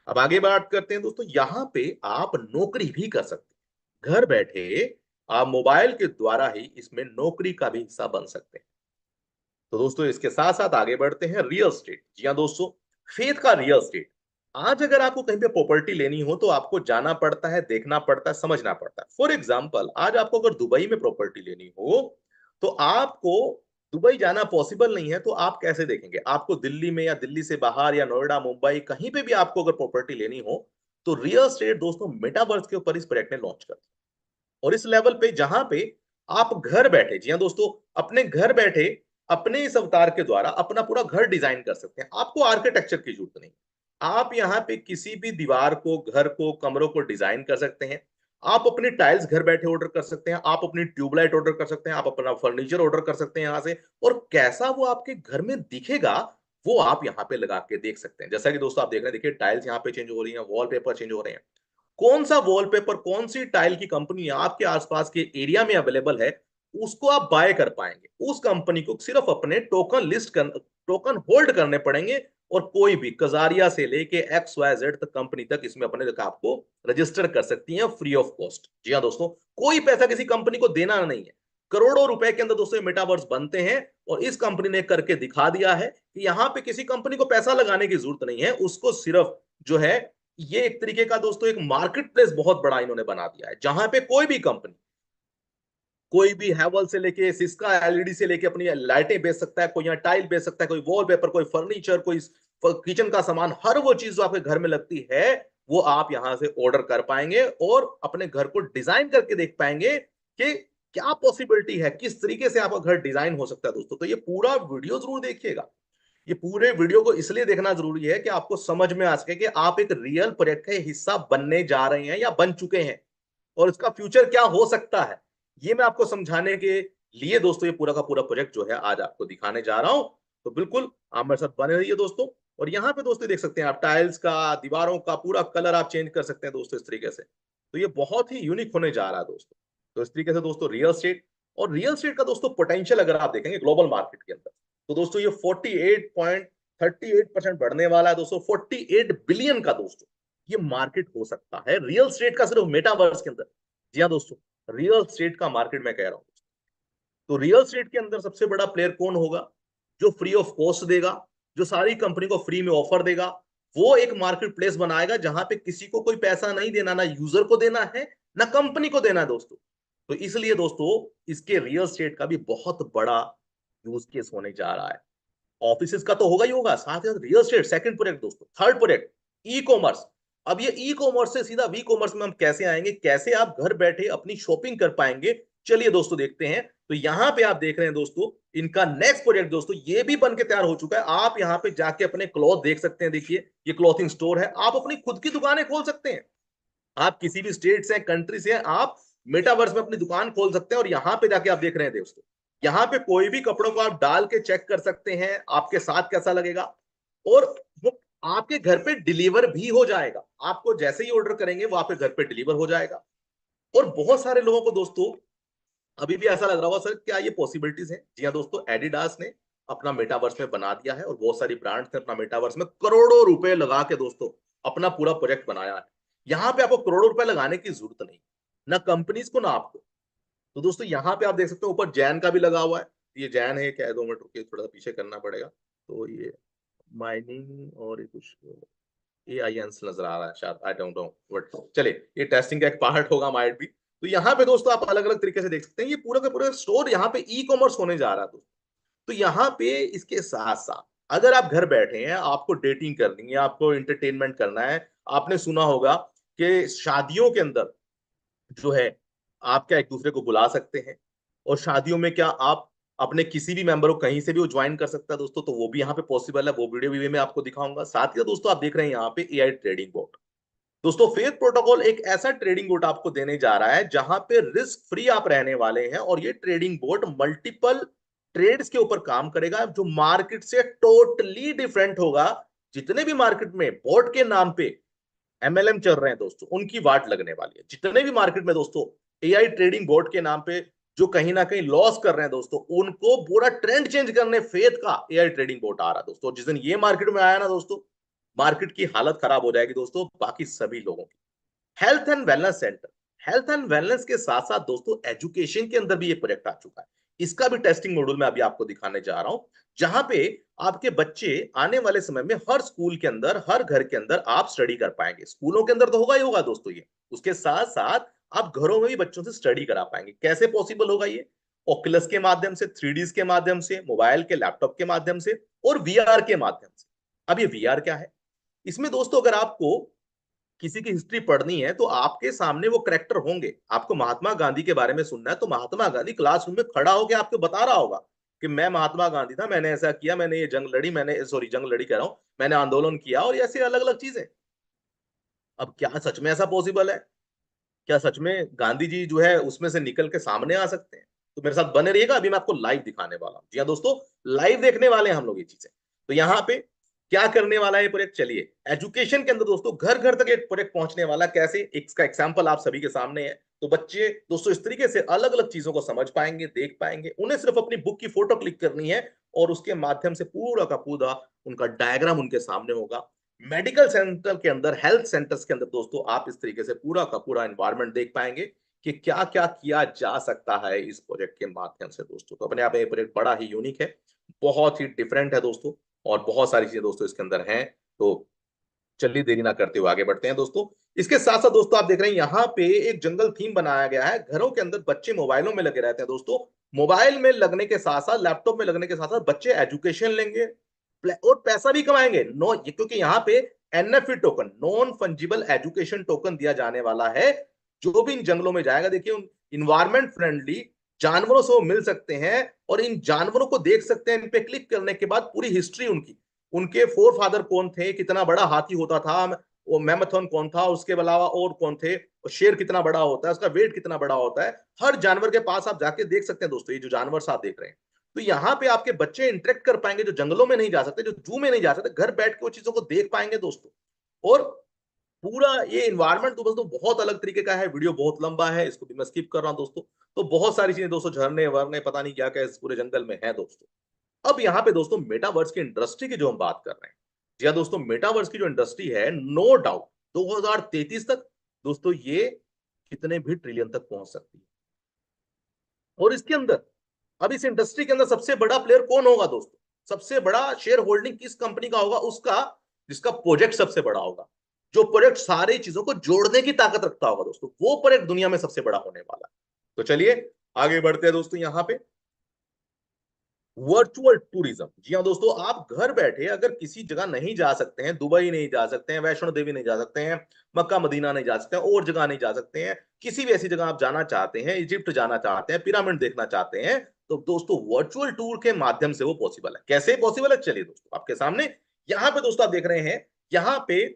अब आगे बात करते हैं दोस्तों। यहाँ पे आप नौकरी भी कर सकते हैं, घर बैठे आप मोबाइल के द्वारा ही इसमें नौकरी का भी हिस्सा बन सकते हैं। तो दोस्तों इसके साथ साथ आगे बढ़ते हैं रियल स्टेट। जी हाँ दोस्तों, फेथ का रियल स्टेट। आज अगर आपको कहीं पे प्रॉपर्टी लेनी हो तो आपको जाना पड़ता है, देखना पड़ता है, समझना पड़ता है। फॉर एग्जाम्पल आज आपको अगर दुबई में प्रॉपर्टी लेनी हो तो आपको दुबई जाना पॉसिबल नहीं है तो आप कैसे देखेंगे? आपको दिल्ली में या दिल्ली से बाहर या नोएडा, मुंबई कहीं पे भी आपको अगर प्रॉपर्टी लेनी हो तो रियल एस्टेट दोस्तों मेटावर्स के ऊपर इस प्रोजेक्ट ने लॉन्च कर दिया। और इस लेवल पे जहां पे आप घर बैठे, जी हाँ दोस्तों, अपने घर बैठे अपने इस अवतार के द्वारा अपना पूरा घर डिजाइन कर सकते हैं। आपको आर्किटेक्चर की जरूरत नहीं। आप यहाँ पे किसी भी दीवार को, घर को, कमरों को डिजाइन कर सकते हैं। आप अपनी टाइल्स घर बैठे ऑर्डर कर सकते हैं, आप अपनी ट्यूबलाइट ऑर्डर कर सकते हैं, आप अपना फर्नीचर ऑर्डर कर सकते हैं यहाँ से। और कैसा वो आपके घर में दिखेगा वो आप यहाँ पे लगा के देख सकते हैं। जैसा कि दोस्तों आप देख रहे हैं, देखिए टाइल्स यहाँ पे चेंज हो रही है, वॉलपेपर चेंज हो रहे हैं। कौन सा वॉलपेपर, कौन सी टाइल की कंपनी आपके आसपास के एरिया में अवेलेबल है, उसको आप बाय कर पाएंगे। उस कंपनी को सिर्फ अपने टोकन होल्ड करने पड़ेंगे। और कोई भी कजारिया से लेके XYZ तक कंपनी तक इसमें अपने आपको रजिस्टर कर सकती हैं फ्री ऑफ कॉस्ट। जी हाँ दोस्तों, कोई पैसा किसी कंपनी को देना नहीं है। करोड़ों रुपए के अंदर दोस्तों मेटावर्स बनते हैं। और इस कंपनी ने करके दिखा दिया है कि यहाँ पे किसी कंपनी को पैसा लगाने की जरूरत नहीं है, उसको सिर्फ जो है, ये एक तरीके का दोस्तों एक मार्केट प्लेस बहुत बड़ा इन्होंने बना दिया है, जहां पे कोई भी कंपनी, कोई भी हैवल से लेके सिस्का एलईडी से लेके अपनी लाइटें बेच सकता है, कोई यहाँ टाइल बेच सकता है, कोई वॉलपेपर, कोई फर्नीचर, कोई किचन का सामान, हर वो चीज जो आपके घर में लगती है वो आप यहां से ऑर्डर कर पाएंगे और अपने घर को डिजाइन करके देख पाएंगे कि क्या पॉसिबिलिटी है, किस तरीके से आपका घर डिजाइन हो सकता है दोस्तों। तो ये पूरा वीडियो जरूर देखिएगा। ये पूरे वीडियो को इसलिए देखना जरूरी है कि आपको समझ में आ सके कि आप एक रियल प्रोजेक्ट का हिस्सा बनने जा रहे हैं या बन चुके हैं और इसका फ्यूचर क्या हो सकता है। ये मैं आपको समझाने के लिए दोस्तों ये पूरा का पूरा प्रोजेक्ट जो है आज आपको दिखाने जा रहा हूं। तो बिल्कुल आप मेरे साथ बने रहिए दोस्तों। और यहाँ पे दोस्तों देख सकते हैं आप टाइल्स का, दीवारों का पूरा कलर आप चेंज कर सकते हैं दोस्तों इस तरीके से। तो ये बहुत ही यूनिक होने जा रहा है दोस्तों। तो इस तरीके से दोस्तों रियल स्टेट, और रियल स्टेट का दोस्तों पोटेंशियल अगर आप देखेंगे ग्लोबल मार्केट के अंदर, तो दोस्तों ये 48.38% बढ़ने वाला है दोस्तों, 48 बिलियन का दोस्तों ये मार्केट हो सकता है रियल स्टेट का, सिर्फ मेटावर्स के अंदर। जी हाँ दोस्तों, रियल स्टेट का मार्केट मैं कह रहा हूं। तो रियल स्टेट के अंदर सबसे बड़ा प्लेयर कौन होगा? जो फ्री ऑफ कॉस्ट देगा, जो सारी कंपनी को फ्री में ऑफर देगा, वो एक मार्केट प्लेस बनाएगा जहां पे किसी को कोई पैसा नहीं देना, ना यूजर को देना है ना कंपनी को देना है दोस्तों। तो इसलिए दोस्तों इसके रियल स्टेट का भी बहुत बड़ा यूज केस होने जा रहा है। ऑफिस का तो होगा ही होगा, साथ ही साथ रियल एस्टेट सेकंड प्रोजेक्ट दोस्तों, थर्ड प्रोजेक्ट ई कॉमर्स। अब ये ई कॉमर्स से सीधा वी कॉमर्स में हम कैसे आएंगे, कैसे आप घर बैठे अपनी शॉपिंग कर पाएंगे, चलिए दोस्तों देखते हैं। तो यहाँ पे आप देख रहे हैं दोस्तों इनका नेक्स्ट प्रोजेक्ट दोस्तों ये भी बन के तैयार हो चुका है। आप यहाँ पे जाके अपने क्लॉथ देख सकते हैं। देखिए ये क्लॉथिंग स्टोर है, आप अपनी खुद की दुकानें खोल सकते हैं। आप किसी भी स्टेट से, कंट्री से, आप मेटावर्स में अपनी दुकान खोल सकते हैं। और यहाँ पे जाके आप देख रहे हैं दोस्तों, यहाँ पे कोई भी कपड़ों को आप डाल के चेक कर सकते हैं आपके साथ कैसा लगेगा। और वो आपके घर पे डिलीवर भी हो जाएगा। आपको जैसे ही ऑर्डर करेंगे वो आपके घर पे डिलीवर हो जाएगा। और बहुत सारे लोगों को दोस्तों अभी भी ऐसा लग रहा होगा, सर क्या ये पॉसिबिलिटीज है? जी हाँ दोस्तों, एडिडास ने अपना मेटावर्स में बना दिया है और बहुत सारी ब्रांड्स ने अपना मेटावर्स में करोड़ों रुपए लगा के दोस्तों अपना पूरा प्रोजेक्ट बनाया है। यहाँ पे आपको करोड़ों रुपए लगाने की जरूरत नहीं, ना कंपनीज को ना आपको। तो दोस्तों यहाँ पे आप देख सकते हो ऊपर जैन का भी लगा हुआ है। ये जैन है क्या? 2 मिनट रुकिए, थोड़ा सा पीछे करना पड़ेगा। तो ये माइनिंग और ये कुछ AINs नजर आ रहा है शायद, आई डोंट नो, बट चलिए ये टेस्टिंग का एक पार्ट होगा माइट भी। तो यहाँ पे दोस्तों आप अलग अलग तरीके से देख सकते हैं, ये पूरा का पूरा स्टोर यहाँ पे ई कॉमर्स होने जा रहा है दोस्तों। तो यहाँ पे इसके साथ साथ अगर आप घर बैठे हैं, आपको डेटिंग करनी है, आपको इंटरटेनमेंट करना है, आपने सुना होगा कि शादियों के अंदर जो है आप क्या एक दूसरे को बुला सकते हैं। और शादियों में क्या आप अपने किसी भी मेंबर को कहीं से भी वो ज्वाइन कर सकता है दोस्तों। तो वो भी यहाँ पे पॉसिबल है, वो वीडियो भी मैं आपको दिखाऊंगा। साथ ही दोस्तों आप देख रहे हैं यहाँ पे AI ट्रेडिंग बोट। दोस्तों फेथ प्रोटोकॉल एक ऐसा ट्रेडिंग बोट आपको देने जा रहा है जहां पे रिस्क फ्री आप रहने वाले हैं। और ये ट्रेडिंग बोट मल्टीपल ट्रेड्स के ऊपर काम करेगा जो मार्केट से टोटली डिफरेंट होगा। जितने भी मार्केट में बोट के नाम पे MLM चल रहे हैं दोस्तों उनकी वाट लगने वाली है। जितने भी मार्केट में दोस्तों AI ट्रेडिंग बोर्ड के नाम पे जो कहीं ना कहीं लॉस कर रहे हैं दोस्तों, उनको पूरा ट्रेंड चेंज करने फेथ का AI ट्रेडिंग बोर्ड आ रहा है दोस्तों। जिस दिन ये मार्केट में आया ना दोस्तों, मार्केट की हालत खराब हो जाएगी दोस्तों बाकी सभी लोगों की। Health and wellness centre, health and wellness के साथ साथ दोस्तों एजुकेशन के अंदर भी ये प्रोजेक्ट आ चुका है। इसका भी टेस्टिंग मॉड्यूल मैं अभी आपको दिखाने जा रहा हूं, जहां पे आपके बच्चे आने वाले समय में हर स्कूल के अंदर, हर घर के अंदर आप स्टडी कर पाएंगे। स्कूलों के अंदर तो होगा ही होगा दोस्तों ये, उसके साथ साथ आप घरों में भी बच्चों से स्टडी करा पाएंगे। कैसे पॉसिबल होगा ये? ओculus के माध्यम से, 3Ds के माध्यम से, मोबाइल के, लैपटॉप के माध्यम से और वीआर के माध्यम से। अब ये वीआर क्या है? इसमें दोस्तों अगर आपको किसी की हिस्ट्री पढ़नी है तो आपके सामने वो करेक्टर होंगे। आपको महात्मा गांधी के बारे में सुनना है तो महात्मा गांधी क्लासरूम में खड़ा होकर आपको बता रहा होगा कि मैं महात्मा गांधी था, मैंने ऐसा किया, मैंने ये जंग लड़ी, मैंने सॉरी जंग लड़ी कह रहा हूं, मैंने आंदोलन किया और ऐसे अलग अलग चीजें। अब क्या सच में ऐसा पॉसिबल है? क्या सच में गांधी जी जो है उसमें से निकल के सामने आ सकते हैं? तो मेरे साथ बने रहिएगा, अभी मैं आपको लाइव दिखाने वाला हूं। जी हाँ दोस्तों, लाइव देखने वाले हैं हम लोग ये चीजें। तो यहाँ पे क्या करने वाला है प्रोजेक्ट, चलिए एजुकेशन के अंदर दोस्तों घर घर तक एक प्रोजेक्ट पहुंचने वाला, कैसे इसका एग्जाम्पल आप सभी के सामने है। तो बच्चे दोस्तों इस तरीके से अलग अलग चीजों को समझ पाएंगे, देख पाएंगे। उन्हें सिर्फ अपनी बुक की फोटो क्लिक करनी है और उसके माध्यम से पूरा का पूरा उनका डायग्राम उनके सामने होगा। मेडिकल सेंटर के अंदर, हेल्थ सेंटर्स के अंदर दोस्तों आप इस तरीके से पूरा का पूरा एनवायरनमेंट देख पाएंगे कि क्या क्या किया जा सकता है इस प्रोजेक्ट के माध्यम से दोस्तों। तो अपने आप में ये प्रोजेक्ट बड़ा ही यूनिक है, बहुत ही डिफरेंट है दोस्तों, और बहुत सारी चीजें दोस्तों इसके अंदर हैं। तो चलिए देरी ना करते हुए आगे बढ़ते हैं दोस्तों। इसके साथ साथ दोस्तों आप देख रहे हैं यहाँ पे एक जंगल थीम बनाया गया है। घरों के अंदर बच्चे मोबाइलों में लगे रहते हैं दोस्तों। मोबाइल में लगने के साथ साथ, लैपटॉप में लगने के साथ साथ बच्चे एजुकेशन लेंगे और पैसा भी कमाएंगे। नो, क्योंकि यहाँ पे NFE token, non fungible education token दिया जाने वाला है। जो भी इन जंगलों में जाएगा, देखिए इन्वायरमेंट फ्रेंडली जानवरों से वो मिल सकते हैं और इन जानवरों को देख सकते हैं। इन पे क्लिक करने के बाद पूरी हिस्ट्री उनकी, उनके फोर फादर कौन थे, कितना बड़ा हाथी होता था, वो मैमाथन कौन था, उसके अलावा और कौन थे, और शेर कितना बड़ा होता है, उसका वेट कितना बड़ा होता है, हर जानवर के पास आप जाके देख सकते हैं दोस्तों। ये जो जानवर आप देख रहे हैं, तो यहाँ पे आपके बच्चे इंटरेक्ट कर पाएंगे, जो जंगलों में नहीं जा सकते, जो जू में नहीं जा सकते, घर बैठ के वो चीजों को देख पाएंगे दोस्तों। और पूरा ये इन्वायरमेंट तो दोस्तों बहुत अलग तरीके का है। वीडियो बहुत लंबा है, इसको भी मैं स्किप कर रहा हूं दोस्तों। तो बहुत सारी चीजें दोस्तों, झरने वरने पता नहीं क्या क्या इस पूरे जंगल में है दोस्तों। अब यहाँ पे दोस्तों मेटावर्स की इंडस्ट्री की जो हम बात कर रहे हैं, जी हाँ दोस्तों, मेटावर्स की जो इंडस्ट्री है, नो डाउट 2033 तक दोस्तों ये कितने भी ट्रिलियन तक पहुंच सकती है। और इसके अंदर, अब इस इंडस्ट्री के अंदर सबसे बड़ा प्लेयर कौन होगा दोस्तों? सबसे बड़ा शेयर होल्डिंग किस कंपनी का होगा? उसका जिसका प्रोजेक्ट सबसे बड़ा होगा, जो प्रोजेक्ट सारी चीजों को जोड़ने की ताकत रखता होगा दोस्तों, वो प्रोजेक्ट दुनिया में सबसे बड़ा होने वाला है। तो चलिए आगे बढ़ते हैं दोस्तों। यहाँ पे वर्चुअल टूरिज्म, जी हाँ दोस्तों, आप घर बैठे अगर किसी जगह नहीं जा सकते हैं, दुबई नहीं जा सकते हैं, वैष्णो देवी नहीं जा सकते हैं, मक्का मदीना नहीं जा सकते हैं, और जगह नहीं जा सकते हैं, किसी भी ऐसी जगह आप जाना चाहते हैं, इजिप्ट जाना चाहते हैं, पिरामिड देखना चाहते हैं, तो दोस्तों वर्चुअल टूर के माध्यम से वो पॉसिबल है। कैसे पॉसिबल है, चलिए दोस्तों आपके सामने यहाँ पे दोस्तों आप देख रहे हैं, यहाँ पे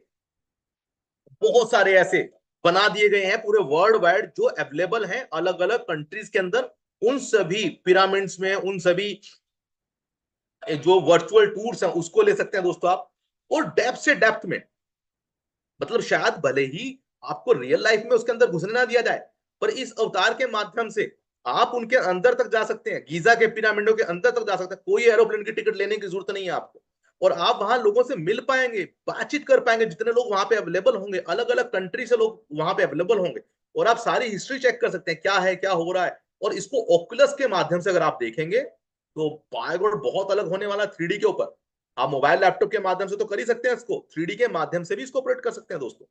बहुत सारे ऐसे बना दिए गए हैं पूरे वर्ल्ड वाइड, जो अवेलेबल हैं अलग अलग कंट्रीज के अंदर। उन सभी पिरामिड्स में, उन सभी जो वर्चुअल टूर्स हैं उसको ले सकते हैं दोस्तों आप। और डेप्थ से डेप्थ में, मतलब शायद भले ही आपको रियल लाइफ में उसके अंदर घुसने ना दिया जाए, पर इस अवतार के माध्यम से आप उनके अंदर तक जा सकते हैं, गीजा के पिरामिडों के अंदर तक जा सकते हैं। कोई एरोप्लेन की टिकट लेने की जरूरत नहीं है आपको, और आप वहां लोगों से मिल पाएंगे, बातचीत कर पाएंगे। जितने लोग वहां पे अवेलेबल होंगे, अलग अलग कंट्री से लोग वहां पे अवेलेबल होंगे, और आप सारी हिस्ट्री चेक कर सकते हैं क्या है, क्या हो रहा है। और इसको ओकुलस के माध्यम से अगर आप देखेंगे तो बाय गॉड बहुत अलग होने वाला 3D के ऊपर। आप मोबाइल लैपटॉप के माध्यम से तो कर ही सकते हैं इसको, 3D के माध्यम से भी इसको ऑपरेट कर सकते हैं दोस्तों।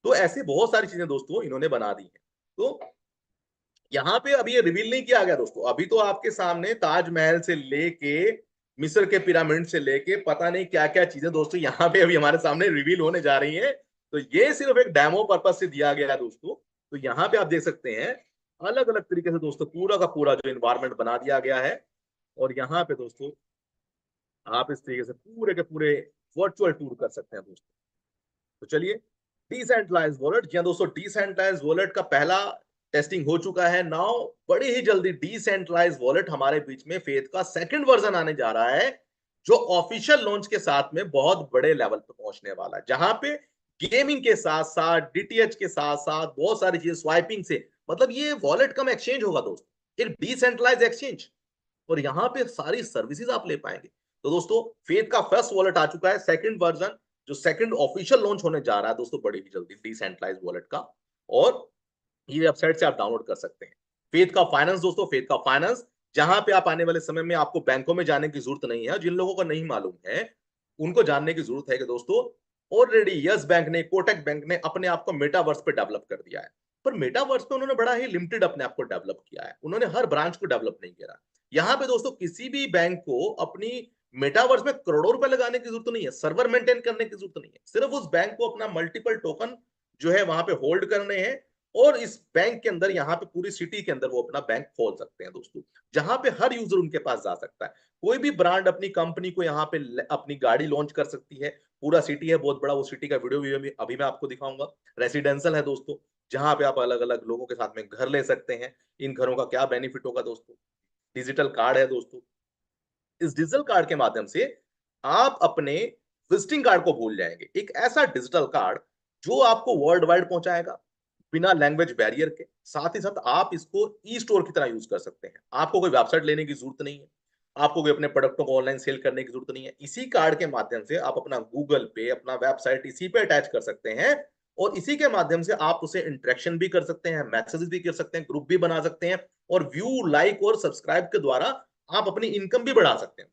तो ऐसी बहुत सारी चीजें दोस्तों इन्होंने बना दी है। तो यहाँ पे अभी ये रिवील नहीं किया गया दोस्तों, अभी तो आपके सामने ताजमहल से लेके मिस्र के पिरामिड से लेके पता नहीं क्या क्या चीजें दोस्तों यहाँ पे अभी हमारे सामने रिवील होने जा रही है। तो ये सिर्फ एक डेमो पर्पज से दिया गया है दोस्तों। तो यहाँ पे आप देख सकते हैं अलग अलग तरीके से दोस्तों पूरा का पूरा जो इन्वायरमेंट बना दिया गया है। और यहाँ पे दोस्तों आप इस तरीके से पूरे के पूरे वर्चुअल टूर कर सकते हैं दोस्तों। तो चलिए, डिसेंट्रलाइज वॉलेट, जी हाँ दोस्तों, डिसेंट्रलाइज वॉलेट का पहला टेस्टिंग हो चुका है। नाउ बड़ी ही जल्दी डिसेंट्रलाइज वॉलेट हमारे बीच में फेथ का सेकंड वर्जन आने जा रहा है, जो ऑफिशियल लॉन्च के साथ में बहुत बड़े लेवल पे पहुंचने वाला है, जहां पे गेमिंग के साथ साथ, डीटीएच के साथ साथ बहुत सारी चीजें, स्वाइपिंग से, मतलब ये वॉलेट कम एक्सचेंज होगा दोस्तों, एक डिसेंट्रलाइज एक्सचेंज, और यहाँ पे सारी सर्विसेज आप ले पाएंगे। तो दोस्तों फेथ का फर्स्ट वॉलेट आ चुका है, सेकंड वर्जन, जो सेकंड ऑफिशियल लॉन्च होने जा रहा है दोस्तों बड़ी ही जल्दी, डिसेंट्रलाइज वॉलेट का। और ये वेबसाइट से आप डाउनलोड कर सकते हैं। फेथ का फाइनेंस दोस्तों, फेथ का फाइनेंस, जहां पे आप आने वाले समय में आपको बैंकों में जाने की जरूरत नहीं है। जिन लोगों को नहीं मालूम है उनको जानने की जरूरत है कि दोस्तों ऑलरेडी यस बैंक ने, कोटक बैंक ने अपने आप को मेटावर्स पे डेवलप कर दिया है। पर मेटावर्स में उन्होंने बड़ा ही लिमिटेड अपने आप को डेवलप किया है, उन्होंने हर ब्रांच को डेवलप नहीं किया। यहाँ पे दोस्तों किसी भी बैंक को अपनी मेटावर्स में करोड़ों रुपए लगाने की जरूरत नहीं है, सर्वर मेंटेन करने की जरूरत नहीं है, सिर्फ उस बैंक को अपना मल्टीपल टोकन जो है वहां पे होल्ड करने हैं, और इस बैंक के अंदर यहाँ पे पूरी सिटी के अंदर वो अपना बैंक खोल सकते हैं दोस्तों, जहां पे हर यूजर उनके पास जा सकता है। कोई भी ब्रांड अपनी कंपनी को यहाँ पे अपनी गाड़ी लॉन्च कर सकती है, पूरा सिटी है बहुत बड़ा, वो सिटी का वीडियो भी अभी मैं आपको दिखाऊंगा। रेसिडेंशियल है दोस्तों, जहां पे आप अलग अलग लोगों के साथ में घर ले सकते हैं। इन घरों का क्या बेनिफिट होगा दोस्तों, डिजिटल कार्ड है दोस्तों, इस डिजिटल कार्ड के माध्यम से आप अपने विजिटिंग कार्ड को भूल जाएंगे। एक ऐसा डिजिटल कार्ड जो आपको वर्ल्ड वाइड पहुंचाएगा बिना लैंग्वेज बैरियर के, साथ ही साथ आप इसको ई स्टोर की तरह यूज कर सकते हैं, आपको कोई वेबसाइट लेने की जरूरत नहीं है, आपको कोई अपने प्रोडक्टों को ऑनलाइन सेल करने की जरूरत नहीं है। इसी कार्ड के माध्यम से आप अपना गूगल पे, अपना वेबसाइट इसी पे अटैच कर सकते हैं, और इसी के माध्यम से आप उसे इंटरेक्शन भी कर सकते हैं, मैसेजेस भी कर सकते हैं, ग्रुप भी बना सकते हैं, और व्यू, लाइक और सब्सक्राइब के द्वारा आप अपनी इनकम भी बढ़ा सकते हैं।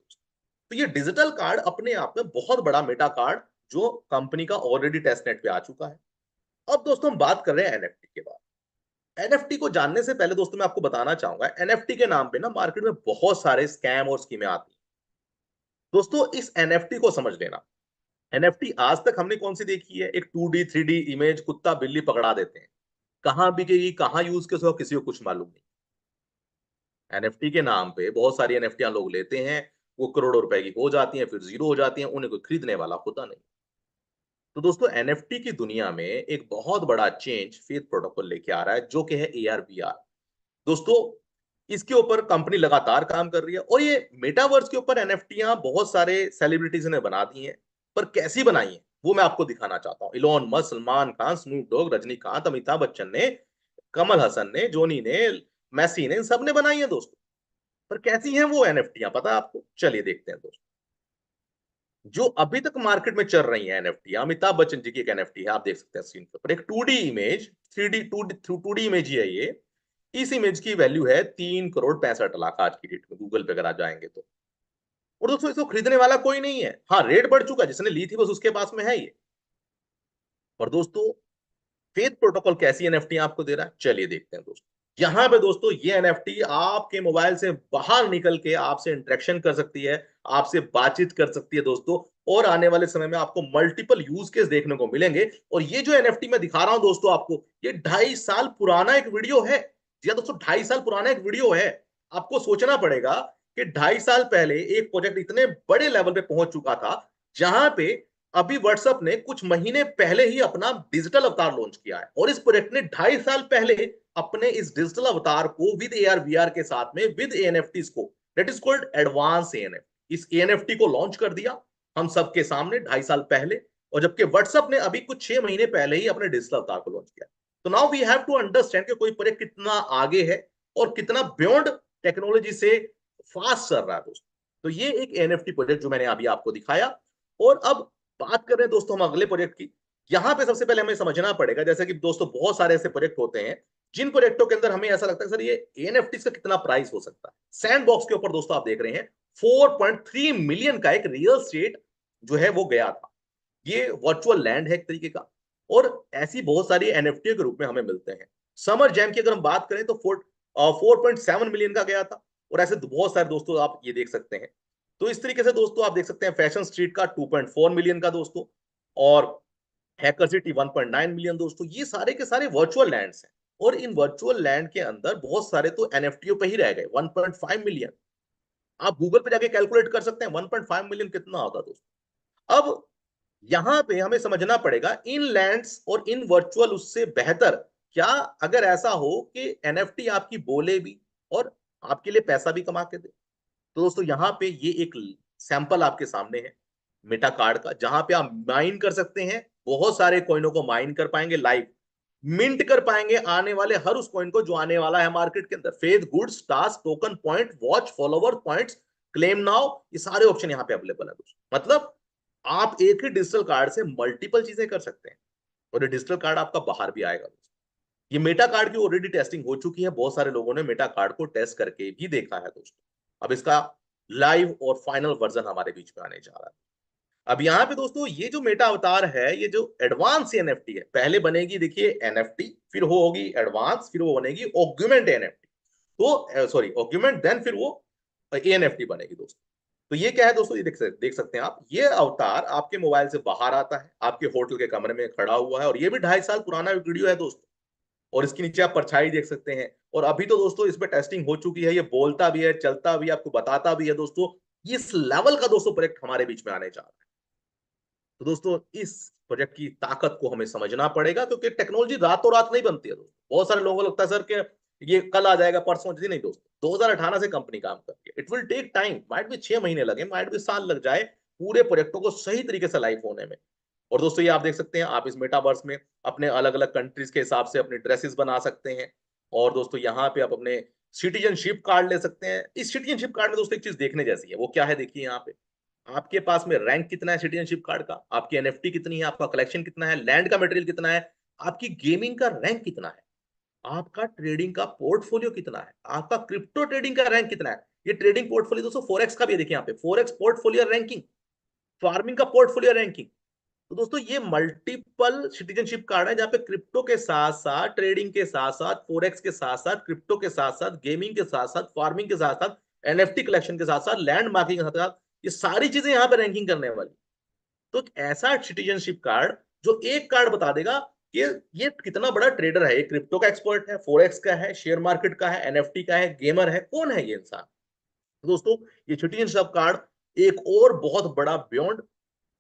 तो ये डिजिटल कार्ड अपने आप में बहुत बड़ा मेटा कार्ड जो कंपनी का ऑलरेडी टेस्ट नेट पे आ चुका है। अब दोस्तों हम बात कर रहे हैं एनएफटी के बाद। एनएफटी को जानने से पहले दोस्तों मैं आपको बताना चाहूंगा, एनएफटी के नाम पे ना मार्केट में बहुत सारे स्कैम और स्कीमें आती हैं। दोस्तों इस एनएफटी को समझ लेना, एनएफटी आज तक हमने कौन सी देखी है, एक 2D 3D इमेज, कुत्ता बिल्ली पकड़ा देते हैं, कहां बिकेगी कहां यूज कैसे हो किसी को कुछ मालूम नहीं। एनएफटी के नाम पे बहुत सारी एनएफटी लोग लेते हैं, वो करोड़ों रुपए की हो जाती हैं, फिर जीरो हो जाती हैं, उन्हें कोई खरीदने वाला होता नहीं। तो दोस्तों एनएफटी की दुनिया में एक बहुत बड़ा चेंज फेथ प्रोटोकॉल लेके आ रहा है, जो कि है एआरवीआर। दोस्तों इसके ऊपर कंपनी लगातार काम कर रही है, और ये मेटावर्स के ऊपर एनएफटीयां बहुत सारे सेलिब्रिटीज ने बना दी हैं, पर कैसी बनाई हैं वो मैं आपको दिखाना चाहता हूं। Elon Musk, Salman Khan, Snoop Dogg, Rajinikanth, Amitabh Bachchan ने, कमल हसन ने, जोनी ने, मैसी ने, इन सब ने बनाई है दोस्तों। पर कैसी हैं वो एनएफटीयां पता है आपको, चलिए देखते हैं दोस्तों। जो अभी तक मार्केट में चल रही है एनएफटी, अमिताभ बच्चन जी की एक एनएफटी है, आप देख सकते हैं स्क्रीन पर, एक 2D image, 3D 2D image ही है ये। इस इमेज की वैल्यू है 3,65,00,000 आज की डेट में, गूगल पे अगर आप जाएंगे तो। और दोस्तों इसको खरीदने वाला कोई नहीं है, हाँ रेट बढ़ चुका है, जिसने ली थी बस उसके पास में है ये। और दोस्तों फेथ प्रोटोकॉल कैसी एनएफटी आपको दे रहा है, चलिए देखते हैं दोस्तों। यहाँ पे दोस्तों ये एनएफटी आपके मोबाइल से बाहर निकल के आपसे इंटरेक्शन कर सकती है, आपसे बातचीत कर सकती है दोस्तों, और आने वाले समय में आपको मल्टीपल यूज केस देखने को मिलेंगे। और ये जो एनएफटी मैं दिखा रहा हूं दोस्तों आपको, ये 2.5 साल पुराना एक वीडियो है। जी हाँ दोस्तों, 2.5 साल पुराना एक वीडियो है। आपको सोचना पड़ेगा कि 2.5 साल पहले एक प्रोजेक्ट इतने बड़े लेवल पे पहुंच चुका था, जहां पे अभी व्हाट्सएप ने कुछ महीने पहले ही अपना डिजिटल अवतार लॉन्च किया है, और इस प्रोजेक्ट ने 2.5 साल पहले अपने इस डिजिटल अवतार को विद एआर वीआर के साथ में विद एएनएफटी को, दैट इज कॉल्ड एडवांस एएनएफटी, इस एएनएफटी को लॉन्च कर दिया हम सबके सामने 2.5 साल पहले। और जबकि व्हाट्सएप ने अभी कुछ 6 महीने पहले ही अपने डिजिटल अवतार को लॉन्च किया। तो now we have to understand कि कोई प्रोजेक्ट कितना आगे है और कितना बियॉन्ड टेक्नोलॉजी से फास्ट चल रहा है दोस्तों। तो ये एक एएनएफटी प्रोजेक्ट जो मैंने अभी आपको दिखाया। और अब बात कर रहे हैं दोस्तों हम अगले प्रोजेक्ट की। यहां पे सबसे पहले हमें समझना पड़ेगा, जैसे कि दोस्तों बहुत सारे ऐसे प्रोजेक्ट होते हैं जिन प्रोजेक्टों के अंदर हमें ऐसा लगता है सर ये एएनएफटी का कितना प्राइस हो सकता है। सैंडबॉक्स के ऊपर दोस्तों आप देख रहे हैं 4.3 मिलियन का एक रियल स्टेट जो है वो गया था। ये वर्चुअल लैंड है एक तरीके का, और ऐसी बहुत सारी एनएफटी के रूप में हमें मिलते हैं। समर जैम की अगर हम बात करें तो 4.7 मिलियन का गया था, और ऐसे बहुत सारे दोस्तों आप ये देख सकते हैं। तो इस तरीके से दोस्तों आप देख सकते हैं फैशन स्ट्रीट का 2.4 मिलियन का दोस्तों, और हैकर सिटी 1.9 मिलियन दोस्तों। ये सारे के सारे वर्चुअल लैंड्स हैं, और इन वर्चुअल लैंड के अंदर बहुत सारे तो एनएफटीओ पे ही रह गए 1.5 मिलियन। आप गूगल पे जाके कैलकुलेट कर सकते हैं 1.5 मिलियन कितना होगा दोस्तों। अब यहां पे हमें समझना पड़ेगा इन लैंड्स और इन वर्चुअल उससे बेहतर क्या, अगर ऐसा हो कि एनएफटी आपकी बोले भी और आपके लिए पैसा भी कमा के दे। तो दोस्तों यहाँ पे ये एक सैंपल आपके सामने है मेटा कार्ड का, जहां पे आप माइन कर सकते हैं, बहुत सारे कॉइनों को माइन कर पाएंगे, लाइव मिंट कर पाएंगे आने वाले हर उस कॉइन को जो आने वाला है मार्केट के अंदर। Faith, goods, task, token, point, watch, follower points, claim now, ये सारे ऑप्शन यहाँ पे अवेलेबल है दोस्तों। मतलब आप एक ही डिजिटल कार्ड से मल्टीपल चीजें कर सकते हैं, और ये डिजिटल कार्ड आपका बाहर भी आएगा दोस्तों। ये मेटा कार्ड की ऑलरेडी टेस्टिंग हो चुकी है, बहुत सारे लोगों ने मेटा कार्ड को टेस्ट करके भी देखा है दोस्तों। अब इसका लाइव और फाइनल वर्जन हमारे बीच में आने जा रहा है। अब यहाँ पे दोस्तों ये जो मेटा अवतार है, ये जो एडवांस एनएफटी है, पहले बनेगी देखिए एनएफटी, फिर वो होगी एडवांस, फिर वो बनेगी ऑग्यूमेंट एनएफटी। तो सॉरी ऑग्यूमेंट, देन फिर वो एएनएफटी बनेगी दोस्तों। तो ये क्या है दोस्तों, ये देख सकते हैं आप, ये अवतार आपके मोबाइल से बाहर आता है, आपके होटल के कमरे में खड़ा हुआ है, और ये भी 2.5 साल पुराना वीडियो है दोस्तों। और इसके नीचे आप परछाई देख सकते हैं। और अभी तो दोस्तों इस पे टेस्टिंग हो चुकी है, ये बोलता भी है, चलता भी है, आपको बताता भी है दोस्तों। इस लेवल का दोस्तों प्रोजेक्ट हमारे बीच में आने जा रहा है। तो दोस्तों इस प्रोजेक्ट की ताकत को हमें समझना पड़ेगा, क्योंकि टेक्नोलॉजी रातों रात नहीं बनती है दोस्तों। बहुत सारे लोगों को लगता है सर कि ये कल आ जाएगा, परसों। जी नहीं दोस्तों, 2018 से कंपनी काम कर रही है। It will take time, might भी 6 महीने लगे, माइट भी साल लग जाए पूरे प्रोजेक्टों को सही तरीके से लाइव होने में। और दोस्तों ये आप देख सकते हैं, आप इस मेटावर्स में अपने अलग अलग कंट्रीज के हिसाब से अपने ड्रेसेस बना सकते हैं। और दोस्तों यहाँ पे आप अपने सिटीजनशिप कार्ड ले सकते हैं। इस सिटीजनशिप कार्ड में दोस्तों एक चीज देखने जैसी है, वो क्या है देखिए यहाँ पे। आपके पास में रैंक कितना है सिटीजनशिप कार्ड का, आपकी एनएफटी कितनी है, आपका कलेक्शन कितना है, लैंड का मटेरियल कितना है, आपकी गेमिंग का रैंक कितना है, आपका ट्रेडिंग का पोर्टफोलियो कितना है, आपका क्रिप्टो ट्रेडिंग का रैंक कितना है। ये ट्रेडिंग पोर्टफोलियो दोस्तों फोरेक्स का भी है, देखिए यहाँ पे फोरेक्स पोर्टफोलियो रैंकिंग, फार्मिंग का पोर्टफोलियो रैंकिंग। तो दोस्तों ये मल्टीपल सिटीजनशिप कार्ड है, जहां पे क्रिप्टो के साथ साथ, ट्रेडिंग के साथ साथ, फोरेक्स के साथ साथ, क्रिप्टो के साथ साथ, गेमिंग के साथ साथ, फार्मिंग के साथ साथ, एनएफटी कलेक्शन के साथ साथ, लैंड मार्किंग के साथ साथ, ये सारी चीजें यहाँ पे रैंकिंग करने वाली। तो एक ऐसा सिटीजनशिप कार्ड जो एक कार्ड बता देगा कि ये कितना बड़ा ट्रेडर है, ये क्रिप्टो का एक्सपर्ट है, फोरेक्स का है, शेयर मार्केट का है, एनएफटी का है, गेमर है, कौन है ये इंसान। तो दोस्तों ये सिटीजनशिप कार्ड एक और बहुत बड़ा बियॉन्ड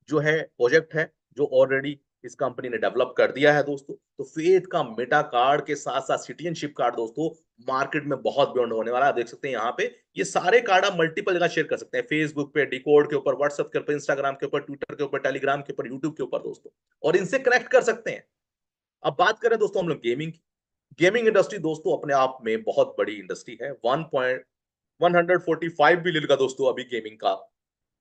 जो है प्रोजेक्ट है, जो ऑलरेडी इस कंपनी ने डेवलप कर दिया है दोस्तों। तो फेथ का मेटा कार्ड के साथ साथ सिटीजनशिप कार्ड दोस्तों मार्केट में बहुत बियॉन्ड होने वाला है। आप देख सकते हैं यहाँ पे ये सारे कार्ड आप मल्टीपल जगह शेयर कर सकते हैं, फेसबुक पे, डिकोड के ऊपर, व्हाट्सएप के ऊपर, इंस्टाग्राम के ऊपर, ट्विटर के ऊपर, टेलीग्राम के ऊपर, यूट्यूब के ऊपर दोस्तों, और इनसे कनेक्ट कर सकते हैं। अब बात करें दोस्तों हम लोग गेमिंग की। गेमिंग इंडस्ट्री दोस्तों अपने आप में बहुत बड़ी इंडस्ट्री है। 1.145 बिलियन का दोस्तों अभी गेमिंग का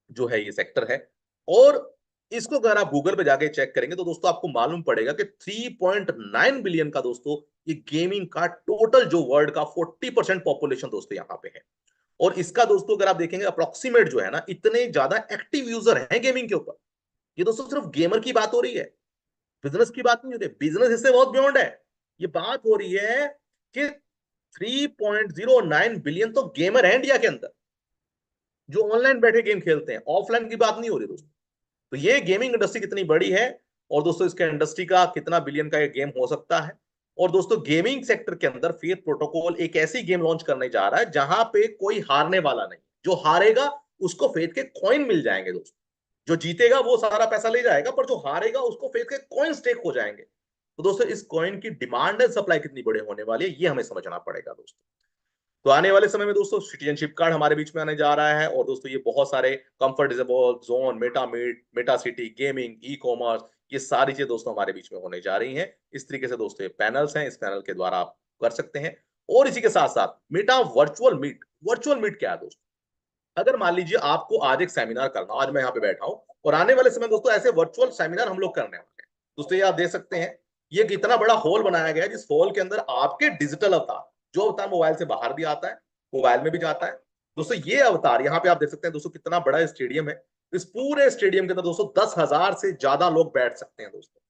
जो है ये सेक्टर है। और इसको अगर आप गूगल पे जाके चेक करेंगे तो दोस्तों आपको मालूम पड़ेगा कि 3.9 बिलियन का दोस्तों ये गेमिंग का टोटल जो वर्ल्ड का 40% पॉपुलेशन दोस्तों यहाँ पे है। और इसका दोस्तों अगर आप देखेंगे अप्रोक्सीमेट जो है ना, इतने ज्यादा एक्टिव यूजर हैं गेमिंग के ऊपर। ये दोस्तों सिर्फ गेमर की बात हो रही है, बिजनेस की बात नहीं हो रही। बिजनेस इससे बहुत बियॉन्ड है। ये बात हो रही है कि 3.09 बिलियन तो गेमर है इंडिया के अंदर, जो ऑनलाइन बैठे गेम खेलते हैं। ऑफलाइन की बात नहीं हो रही दोस्तों। तो ये गेमिंग इंडस्ट्री कितनी बड़ी है, और दोस्तों इसके इंडस्ट्री का कितना बिलियन का ये गेम हो सकता है। और दोस्तों गेमिंग सेक्टर के अंदर फेथ प्रोटोकॉल एक ऐसी गेम लॉन्च करने जा रहा है जहां पे कोई हारने वाला नहीं। जो हारेगा उसको फेथ के कॉइन मिल जाएंगे दोस्तों। जो जीतेगा वो सारा पैसा ले जाएगा, पर जो हारेगा उसको फेथ के कॉइन स्टेक हो जाएंगे। तो दोस्तों इस कॉइन की डिमांड एंड सप्लाई कितनी बड़े होने वाली है, ये हमें समझना पड़ेगा दोस्तों। तो आने वाले समय में दोस्तों सिटीजनशिप कार्ड हमारे बीच में आने जा रहा है। और दोस्तों ये बहुत सारे comfortable zone, Meta meet, Meta city, gaming, e commerce, ये सारी चीजें दोस्तों हमारे बीच में होने जा रही हैं। इस तरीके से दोस्तों ये पैनल्स हैं, इस पैनल के द्वारा आप कर सकते हैं। और इसी के साथ साथ Meta virtual meet. Virtual meet क्या है दोस्तों, अगर मान लीजिए आपको आज एक सेमिनार करना, आज मैं यहाँ पे बैठा हूँ और आने वाले समय दोस्तों ऐसे वर्चुअल सेमिनार हम लोग करने वाले हैं दोस्तों। ये आप देख सकते हैं, ये कितना बड़ा हॉल बनाया गया है, जिस हॉल के अंदर आपके डिजिटल अवतार, जो अवतार मोबाइल से बाहर भी आता है, मोबाइल में भी जाता है दोस्तों। ये अवतार यहाँ पे आप देख सकते हैं दोस्तों, कितना बड़ा स्टेडियम है। इस पूरे स्टेडियम के अंदर दोस्तों 10,000 से ज्यादा लोग बैठ सकते हैं दोस्तों।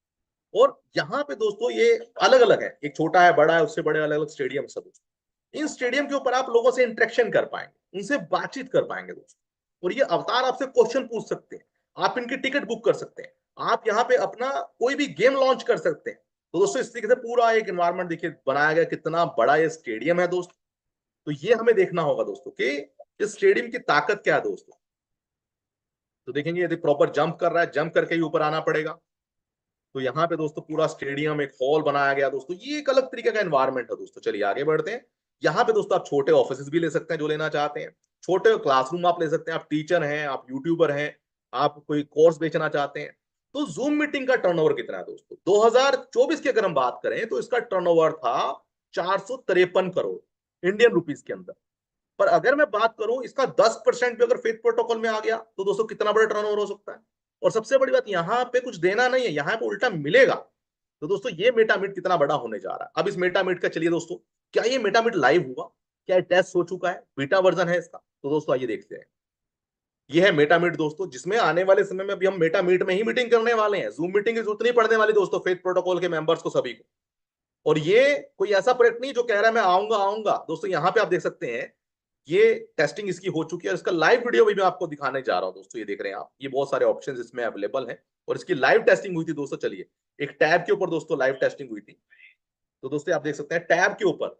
और यहाँ पे दोस्तों ये अलग अलग है, एक छोटा है, बड़ा है, उससे बड़े अलग अलग स्टेडियम है दोस्तों। इन स्टेडियम के ऊपर आप लोगों से इंटरेक्शन कर पाएंगे, उनसे बातचीत कर पाएंगे दोस्तों। और ये अवतार आपसे क्वेश्चन पूछ सकते हैं, आप इनकी टिकट बुक कर सकते हैं, आप यहाँ पे अपना कोई भी गेम लॉन्च कर सकते हैं। तो दोस्तों इस तरीके से पूरा एक एनवायरमेंट देखिए बनाया गया, कितना बड़ा ये स्टेडियम है दोस्तों। तो ये हमें देखना होगा दोस्तों कि इस स्टेडियम की ताकत क्या है दोस्तों। तो देखेंगे यदि प्रॉपर जंप कर रहा है, जंप करके ही ऊपर आना पड़ेगा। तो यहाँ पे दोस्तों पूरा स्टेडियम एक हॉल बनाया गया दोस्तों, ये एक अलग तरीके का एनवायरमेंट है दोस्तों। चलिए आगे बढ़ते हैं। यहाँ पे दोस्तों आप छोटे ऑफिस भी ले सकते हैं जो लेना चाहते हैं, छोटे क्लासरूम आप ले सकते हैं, आप टीचर हैं, आप यूट्यूबर हैं, आप कोई कोर्स बेचना चाहते हैं। तो जूम मीटिंग का टर्नओवर कितना है दोस्तों, 2024 की अगर हम बात करें तो इसका टर्नओवर था 453 करोड़ इंडियन रुपीज के अंदर। पर अगर मैं बात करूं इसका 10% भी अगर फेथ प्रोटोकॉल में आ गया तो दोस्तों कितना बड़ा टर्नओवर हो सकता है। और सबसे बड़ी बात, यहाँ पे कुछ देना नहीं है, यहाँ पे उल्टा मिलेगा। तो दोस्तों ये मेटामिट कितना बड़ा होने जा रहा है। अब इस मेटामिट का चलिए दोस्तों, क्या ये मेटामिट लाइव हुआ, क्या टेस्ट हो चुका है, बीटा वर्जन है इसका, तो दोस्तों आइए देखते हैं। ये है मेटा मीट दोस्तों, जिसमें आने वाले समय में अभी हम मेटा मीट में ही मीटिंग करने वाले हैं। जूम मीटिंग की जरूरत नहीं पड़ने वाली दोस्तों फेथ प्रोटोकॉल के मेंबर्स को सभी को। और ये कोई ऐसा प्रोजेक्ट नहीं जो कह रहा है मैं आऊंगा आऊंगा दोस्तों। यहाँ पे आप देख सकते हैं ये टेस्टिंग इसकी हो चुकी है, इसका लाइव वीडियो भी मैं आपको दिखाने जा रहा हूं दोस्तों। ये देख रहे हैं आप, ये बहुत सारे ऑप्शंस इसमें अवेलेबल हैं और इसकी लाइव टेस्टिंग हुई थी दोस्तों। चलिए, एक टैब के ऊपर दोस्तों लाइव टेस्टिंग हुई थी। तो दोस्तों आप देख सकते हैं टैब के ऊपर,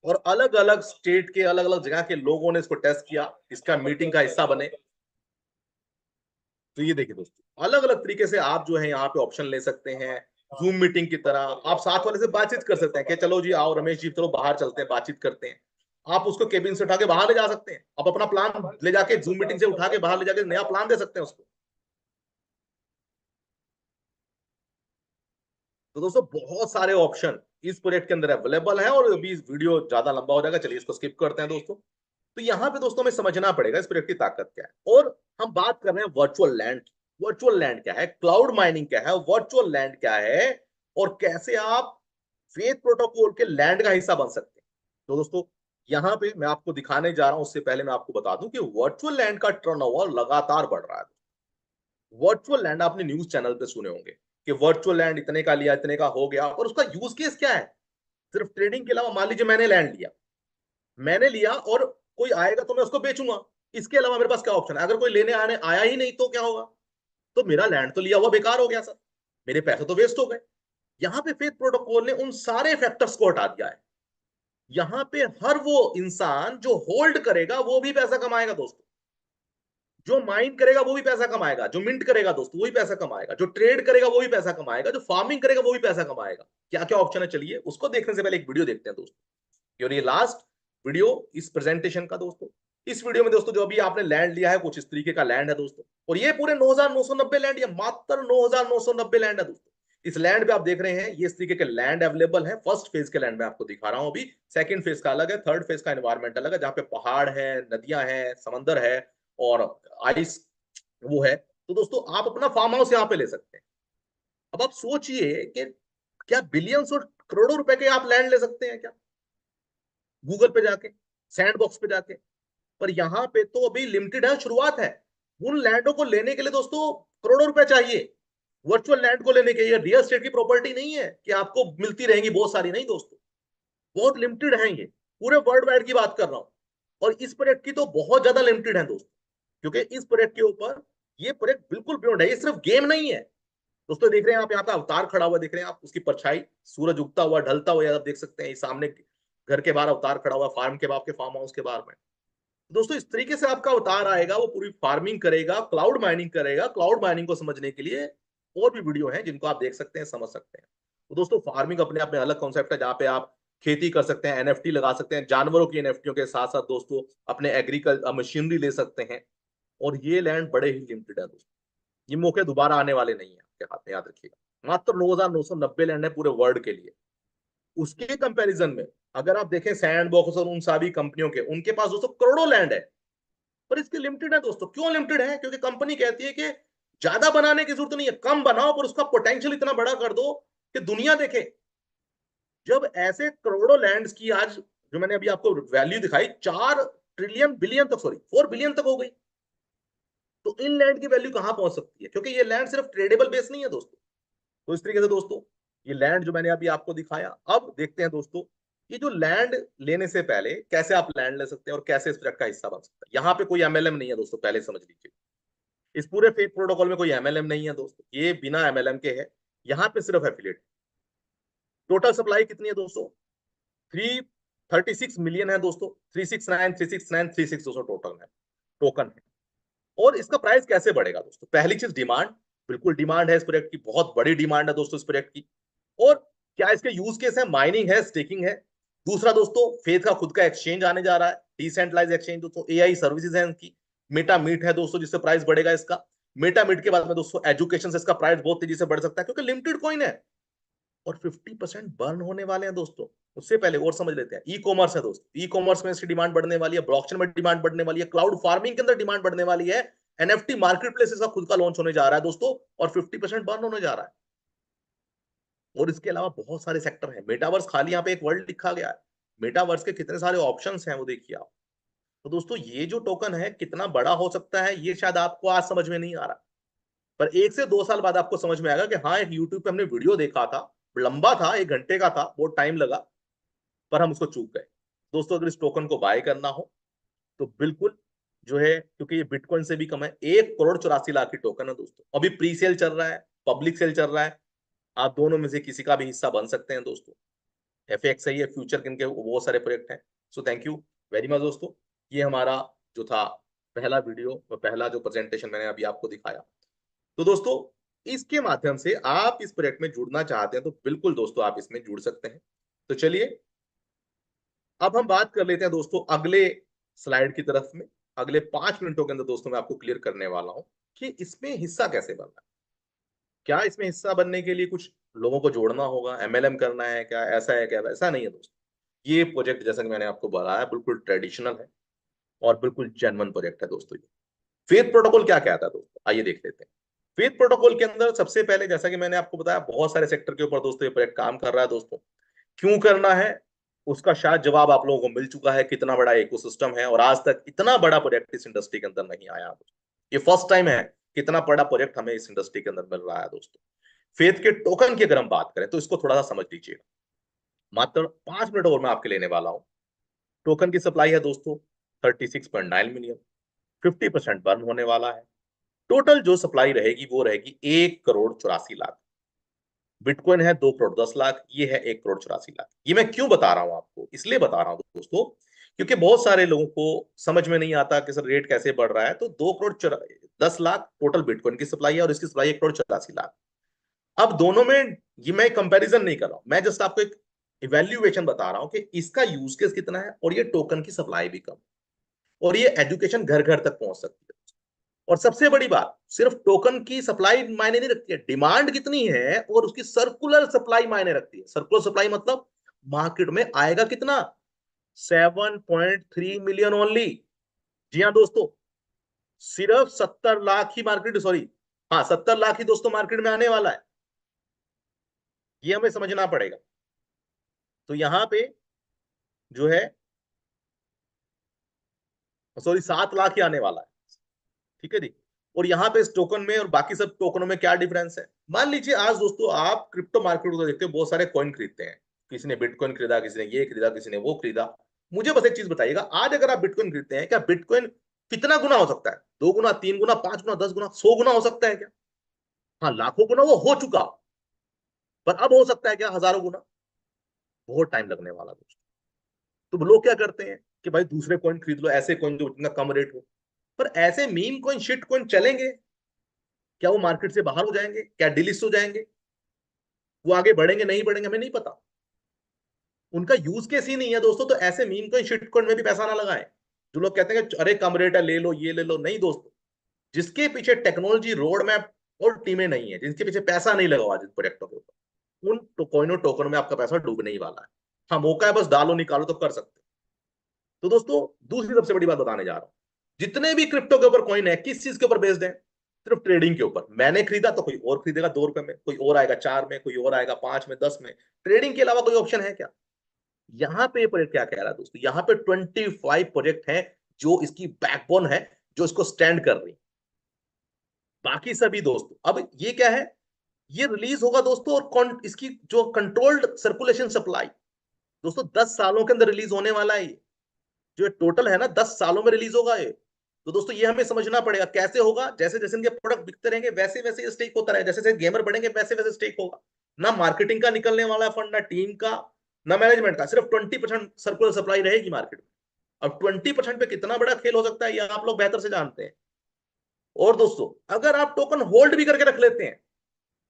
और अलग अलग स्टेट के अलग अलग जगह के लोगों ने इसको टेस्ट किया, इसका मीटिंग का हिस्सा बने। तो ये देखिए दोस्तों, अलग अलग तरीके से आप जो है यहाँ पे ऑप्शन ले सकते हैं। जूम मीटिंग की तरह आप साथ वाले से बातचीत कर सकते हैं कि चलो जी आओ रमेश जी, चलो बाहर चलते हैं, बातचीत करते हैं। आप उसको केबिन से उठा के बाहर ले जा सकते हैं, आप अपना प्लान ले जाके जूम मीटिंग से उठा के बाहर ले जाके नया प्लान दे सकते हैं उसको। तो दोस्तों बहुत सारे ऑप्शन इस प्रोजेक्ट के अंदर अवेलेबल है, और अभी वीडियो ज्यादा लंबा हो जाएगा, चलिए इसको स्किप करते हैं दोस्तों। तो यहाँ पे दोस्तों हमें समझना पड़ेगा इस प्रोजेक्ट की ताकत क्या है। और हम बात कर रहे हैं वर्चुअल लैंड की। वर्चुअल लैंड क्या है, क्लाउड माइनिंग क्या है, वर्चुअल लैंड क्या है, और कैसे आप फेथ प्रोटोकॉल के लैंड का हिस्सा बन सकते हैं। तो दोस्तों यहाँ पे मैं आपको दिखाने जा रहा हूं, उससे पहले मैं आपको बता दूं कि वर्चुअल लैंड का टर्नओवर लगातार बढ़ रहा है। वर्चुअल लैंड आपने न्यूज चैनल पे सुने होंगे कि वर्चुअल लैंड इतने का लिया, इतने का हो गया, और उसका यूज केस क्या है। सिर्फ ट्रेडिंग के अलावा मान लीजिए मैंने लैंड लिया, मैंने लिया और कोई आएगा तो मैं उसको बेचूंगा। इसके अलावा मेरे पास क्या ऑप्शन है? अगर कोई लेने आने आया ही नहीं तो क्या होगा? तो मेरा लैंड तो लिया हुआ बेकार हो गया सर, मेरे पैसे तो वेस्ट हो गए। यहाँ पे फेथ प्रोटोकॉल ने उन सारे फैक्टर्स को हटा दिया है। यहाँ पे हर वो इंसान जो होल्ड करेगा वो भी पैसा कमाएगा दोस्तों, जो माइन करेगा वो भी पैसा कमाएगा, जो मिंट करेगा दोस्तों वो भी पैसा कमाएगा, जो ट्रेड करेगा वो भी पैसा कमाएगा, जो फार्मिंग करेगा वो भी पैसा कमाएगा। क्या क्या ऑप्शन है, चलिए उसको देखने से पहले एक वीडियो देखते हैं दोस्तों। और ये लास्ट वीडियो इस प्रेजेंटेशन का दोस्तों। इस वीडियो में दोस्तों जो अभी आपने लैंड लिया है कुछ इस तरीके का लैंड है दोस्तों, और ये पूरे 9,990 लैंड, ये मात्र 9,990 लैंड है दोस्तों। इस लैंड पे आप देख रहे हैं ये इस तरीके के लैंड अवेलेबल है। फर्स्ट फेज के लैंड में आपको दिखा रहा हूं अभी, सेकंड फेज का अलग है, थर्ड फेज का एनवायरमेंट अलग है, जहां पे पहाड़ है, नदियां हैं, समंदर है और आइस वो है। तो दोस्तों आप अपना फार्म हाउस यहाँ पे ले सकते हैं। अब आप सोचिए कि क्या बिलियंस और करोड़ों रुपए के आप लैंड ले सकते हैं क्या, गूगल पे जाके, सैंड बॉक्स पे जाके। पर यहाँ पे तो अभी लिमिटेड है, शुरुआत है। उन लैंडों को लेने के लिए दोस्तों करोड़ों रुपए चाहिए। वर्चुअल लैंड को लेने के लिए रियल एस्टेट की प्रॉपर्टी नहीं है कि आपको मिलती रहेंगी बहुत सारी, नहीं दोस्तों, बहुत लिमिटेड है ये। पूरे वर्ल्ड वाइड की बात कर रहा हूं, और इस प्रोजेक्ट की तो बहुत ज्यादा लिमिटेड है दोस्तों, क्योंकि इस प्रोजेक्ट के ऊपर ये प्रोजेक्ट बिल्कुल बियॉन्ड है। ये सिर्फ गेम नहीं है दोस्तों। देख रहे हैं आप यहाँ पे अवतार खड़ा हुआ, देख रहे हैं आप उसकी परछाई, सूरज उगता हुआ ढलता हुआ आप देख सकते हैं। सामने घर के बाहर अवतार खड़ा हुआ, फार्म के आपके फार्म हाउस के बाहर में दोस्तों। इस तरीके से आपका अवतार आएगा, वो पूरी फार्मिंग करेगा, क्लाउड माइनिंग करेगा। क्लाउड माइनिंग को समझने के लिए और भी वीडियो हैं जिनको आप देख सकते हैं, समझ सकते हैं। तो दोस्तों फार्मिंग अपने आप में अलग कॉन्सेप्ट है, जहां पे आप खेती कर सकते हैं, एनएफटी लगा सकते हैं, जानवरों की एनएफटीओ के साथ साथ दोस्तों अपने एग्रीकल्चर मशीनरी ले सकते हैं। और ये लैंड बड़े ही लिमिटेड है दोस्तों, ये मौके दोबारा आने वाले नहीं है आपके हाथ में, याद रखिएगा। मात्र 9,990 लैंड है पूरे वर्ल्ड के लिए। उसके कंपैरिजन में अगर आप देखें सैंड बॉक्स और उन सारी कंपनियों के, उनके पास दोस्तों करोड़ों लैंड है, पर इसके लिमिटेड है दोस्तों। क्यों लिमिटेड है? क्योंकि कंपनी कहती है कि ज्यादा बनाने की जरूरत नहीं है, कम बनाओ पर उसका पोटेंशियल इतना बड़ा कर दो कि दुनिया देखे। जब ऐसे करोड़ों लैंड्स की आज जो मैंने अभी आपको वैल्यू दिखाई, 4 ट्रिलियन बिलियन तक, सॉरी 4 बिलियन तक हो गई, तो इन लैंड की वैल्यू कहां पहुंच सकती है? क्योंकि ये लैंड सिर्फ ट्रेडेबल बेस नहीं है दोस्तों। तो इस तरीके से दोस्तों ये लैंड जो मैंने अभी आपको दिखाया, अब देखते हैं दोस्तों ये जो लैंड लेने से पहले कैसे आप लैंड ले सकते हैं और कैसे इस प्रोजेक्ट का हिस्सा बन सकते हैं। यहाँ पे कोई एमएलएम नहीं है दोस्तों, पहले समझ लीजिए। इस पूरे फेथ प्रोटोकॉल में कोई एमएलएम नहीं है दोस्तों, ये बिना एमएलएम के है। यहाँ पे सिर्फ एफिलिएट। टोटल सप्लाई कितनी है दोस्तों? 336 मिलियन है दोस्तों, 369 दोस्तों टोटल है, टोकन है। और इसका प्राइस कैसे बढ़ेगा दोस्तों? पहली चीज डिमांड, बिल्कुल डिमांड है इस प्रोजेक्ट की, बहुत बड़ी डिमांड है दोस्तों इस प्रोजेक्ट की। और क्या इसके यूज केस है? माइनिंग है, स्टेकिंग है। दूसरा दोस्तों फेथ का खुद का एक्सचेंज आने जा रहा है, डिसेंट्रलाइज एक्सचेंज दोस्तों, एआई सर्विसेज है इनकी। मेटा मीट है दोस्तों जिससे प्राइस बढ़ेगा इसका। मेटा मीट के बाद में दोस्तों एजुकेशन से इसका प्राइस बहुत तेजी से बढ़ सकता है, क्योंकि लिमिटेड कॉइन है। और 50% बर्न होने वाले हैं दोस्तों। उससे पहले और समझ लेते हैं, ई कॉमर्स है दोस्तों, ई कॉमर्स में इसकी डिमांड बढ़ने वाली है, ब्लॉकचेन में डिमांड बढ़ने वाली है, क्लाउड फार्मिंग के अंदर डिमांड बढ़ने वाली है, एनएफटी मार्केट प्लेस का खुद का लॉन्च होने जा रहा है दोस्तों, और 50% बर्न होने जा रहा है। और इसके अलावा बहुत सारे सेक्टर हैं। मेटावर्स खाली यहाँ पे एक वर्ल्ड लिखा गया है, मेटावर्स के कितने सारे ऑप्शंस हैं वो देखिए आप। तो दोस्तों ये जो टोकन है कितना बड़ा हो सकता है ये शायद आपको आज समझ में नहीं आ रहा, पर 1 से 2 साल बाद आपको समझ में आएगा कि हाँ, एक यूट्यूब पे हमने वीडियो देखा था, लंबा था, 1 घंटे का था, बहुत टाइम लगा, पर हम उसको चूक गए। दोस्तों अगर इस टोकन को बाय करना हो तो बिल्कुल जो है, क्योंकि ये बिटकॉइन से भी कम है, 1 करोड़ 84 लाख की टोकन है दोस्तों। अभी प्री सेल चल रहा है, पब्लिक सेल चल रहा है, आप दोनों में से किसी का भी हिस्सा बन सकते हैं दोस्तों। एफएक्स सही है, फ्यूचर के बहुत सारे प्रोजेक्ट हैं। So thank you very much दोस्तों। ये हमारा जो था पहला वीडियो और पहला जो प्रेजेंटेशन मैंने अभी आपको दिखाया। तो दोस्तों इसके माध्यम से आप इस प्रोजेक्ट में जुड़ना चाहते हैं तो बिल्कुल दोस्तों आप इसमें जुड़ सकते हैं। तो चलिए अब हम बात कर लेते हैं दोस्तों अगले स्लाइड की तरफ में। अगले 5 मिनटों के अंदर दोस्तों मैं आपको क्लियर करने वाला हूं कि इसमें हिस्सा कैसे बनना है। क्या इसमें हिस्सा बनने के लिए कुछ लोगों को जोड़ना होगा, एमएलएम करना है क्या, ऐसा है क्या, वैसा नहीं है दोस्तों। ये प्रोजेक्ट जैसा कि मैंने आपको बताया बिल्कुल ट्रेडिशनल है और बिल्कुल जेन्युइन प्रोजेक्ट है दोस्तों। ये फेथ प्रोटोकॉल क्या कहता है दोस्तों, आइए देख लेते हैं। फेथ प्रोटोकॉल के अंदर सबसे पहले जैसा कि मैंने आपको बताया बहुत सारे सेक्टर के ऊपर दोस्तों ये प्रोजेक्ट काम कर रहा है दोस्तों। क्यों करना है उसका शायद जवाब आप लोगों को मिल चुका है, कितना बड़ा इकोसिस्टम है और आज तक इतना बड़ा प्रोजेक्ट इस इंडस्ट्री के अंदर नहीं आया। ये फर्स्ट टाइम है कितना बड़ा प्रोजेक्ट हमें इस इंडस्ट्री के अंदर मिल रहा है दोस्तों। फेथ के टोकन की अगर हम बात करें तो इसको थोड़ा सा समझ लीजिएगा, मात्र 5 मिनट और मैं आपके लेने वाला हूं। टोकन की सप्लाई है दोस्तों 36.9 मिलियन, 50% बर्न होने वाला है। टोटल जो सप्लाई रहेगी वो रहेगी 1 करोड़ 84 लाख। बिटकॉइन है 2 करोड़ 10 लाख, ये है 1 करोड़ 84 लाख। ये मैं क्यों बता रहा हूं आपको, इसलिए बता रहा हूं दोस्तों क्योंकि बहुत सारे लोगों को समझ में नहीं आता कि सर रेट कैसे बढ़ रहा है। तो 2 करोड़ 10 लाख टोटल बिटकॉइन की सप्लाई है और इसकी सप्लाई 1 करोड़ 84 लाख। अब दोनों में ये मैं कंपैरिजन नहीं कर रहा हूं, मैं जस्ट आपको एक इवेल्युएशन बता रहा हूं कि इसका यूज केस कितना है और ये टोकन की सप्लाई भी कम, और ये एजुकेशन घर घर तक पहुंच सकती है। और सबसे बड़ी बात, सिर्फ टोकन की सप्लाई मायने नहीं रखती है, डिमांड कितनी है और उसकी सर्कुलर सप्लाई मायने रखती है। सर्कुलर सप्लाई मतलब मार्केट में आएगा कितना, 7.3 मिलियन ओनली। जी हाँ दोस्तों, सिर्फ 70 लाख ही मार्केट, सॉरी हाँ 70 लाख ही दोस्तों मार्केट में आने वाला है, ये हमें समझना पड़ेगा। तो यहां पे जो है, सॉरी 7 लाख ही आने वाला है, ठीक है जी। और यहाँ पे इस टोकन में और बाकी सब टोकनों में क्या डिफरेंस है, मान लीजिए आज दोस्तों आप क्रिप्टो मार्केट को देखते हो, बहुत सारे कॉइन खरीदते हैं, किसी ने बिटकॉइन खरीदा, किसी ने ये खरीदा, किसी ने वो खरीदा। मुझे बस एक चीज बताइएगा, आज अगर आप बिटकॉइन खरीदते हैं, क्या बिटकॉइन कितना गुना हो सकता है, 2 गुना, 3 गुना, 5 गुना, 10 गुना, 100 गुना हो सकता है क्या? हाँ, लाखों गुना वो हो चुका, पर अब हो सकता है क्या, हजारों गुना? बहुत टाइम लगने वाला दोस्तों। तो लोग क्या करते हैं कि भाई दूसरे कॉइन खरीद लो, ऐसे कॉइन जो इतना कम रेट हो। पर ऐसे मीम कॉइन, शिट कॉइन चलेंगे क्या? वो मार्केट से बाहर हो जाएंगे क्या, डिलिस्ट हो जाएंगे? वो आगे बढ़ेंगे नहीं बढ़ेंगे हमें नहीं पता, उनका यूज केस ही नहीं है दोस्तों। तो ऐसे मीम कॉइन शिट कॉइन में भी पैसा ना लगाएं। जो लोग कहते हैं कि अरे कम रेट है ले लो, ये ले लो, नहीं दोस्तों। जिसके पीछे टेक्नोलॉजी रोड मैप और टीमें नहीं है, जिनके पीछे पैसा नहीं लगा हुआ जिन प्रोजेक्टों के ऊपर, उन तो कॉइनों टोकन में आपका पैसा डूबने ही वाला है। हाँ, मौका है, बस डालो निकालो तो कर सकते हैं। तो दोस्तों दूसरी सबसे बड़ी बात बताने जा रहा हूं, जितने भी क्रिप्टो के ऊपर कॉइन है किस चीज के ऊपर बेस्ड है, सिर्फ ट्रेडिंग के ऊपर। मैंने खरीदा तो कोई और खरीदेगा 2 रुपए में, कोई और आएगा 4 में, कोई और आएगा 5 में, 10 में। ट्रेडिंग के अलावा कोई ऑप्शन है क्या? यहाँ पे प्रोजेक्ट क्या कह रहा है दोस्तों, यहाँ पे 25 प्रोजेक्ट है जो इसकी बैकबोन है, जो इसको स्टैंड कर रही। बाकी सभी दोस्तों, अब ये क्या है, ये रिलीज होगा दोस्तों, और इसकी जो कंट्रोल्ड सर्कुलेशन सप्लाई दोस्तों 10 सालों के अंदर रिलीज होने वाला है। जो टोटल है ना, 10 सालों में रिलीज होगा ये। तो दोस्तों ये हमें समझना पड़ेगा कैसे होगा, जैसे जैसे इनके प्रोडक्ट बिकते रहेंगे वैसे वैसे ये स्टेक होता रहेगा, जैसे जैसे गेमर बढ़ेंगे वैसे वैसे स्टेक होगा। ना मार्केटिंग का निकलने वाला फंड, ना टीम का, ना मैनेजमेंट का, सिर्फ 20% सर्कुलर सप्लाई रहेगी मार्केट में। अब 20% पे कितना बड़ा खेल हो सकता है ये आप लोग बेहतर से जानते हैं। और दोस्तों अगर आप टोकन होल्ड भी करके रख लेते हैं,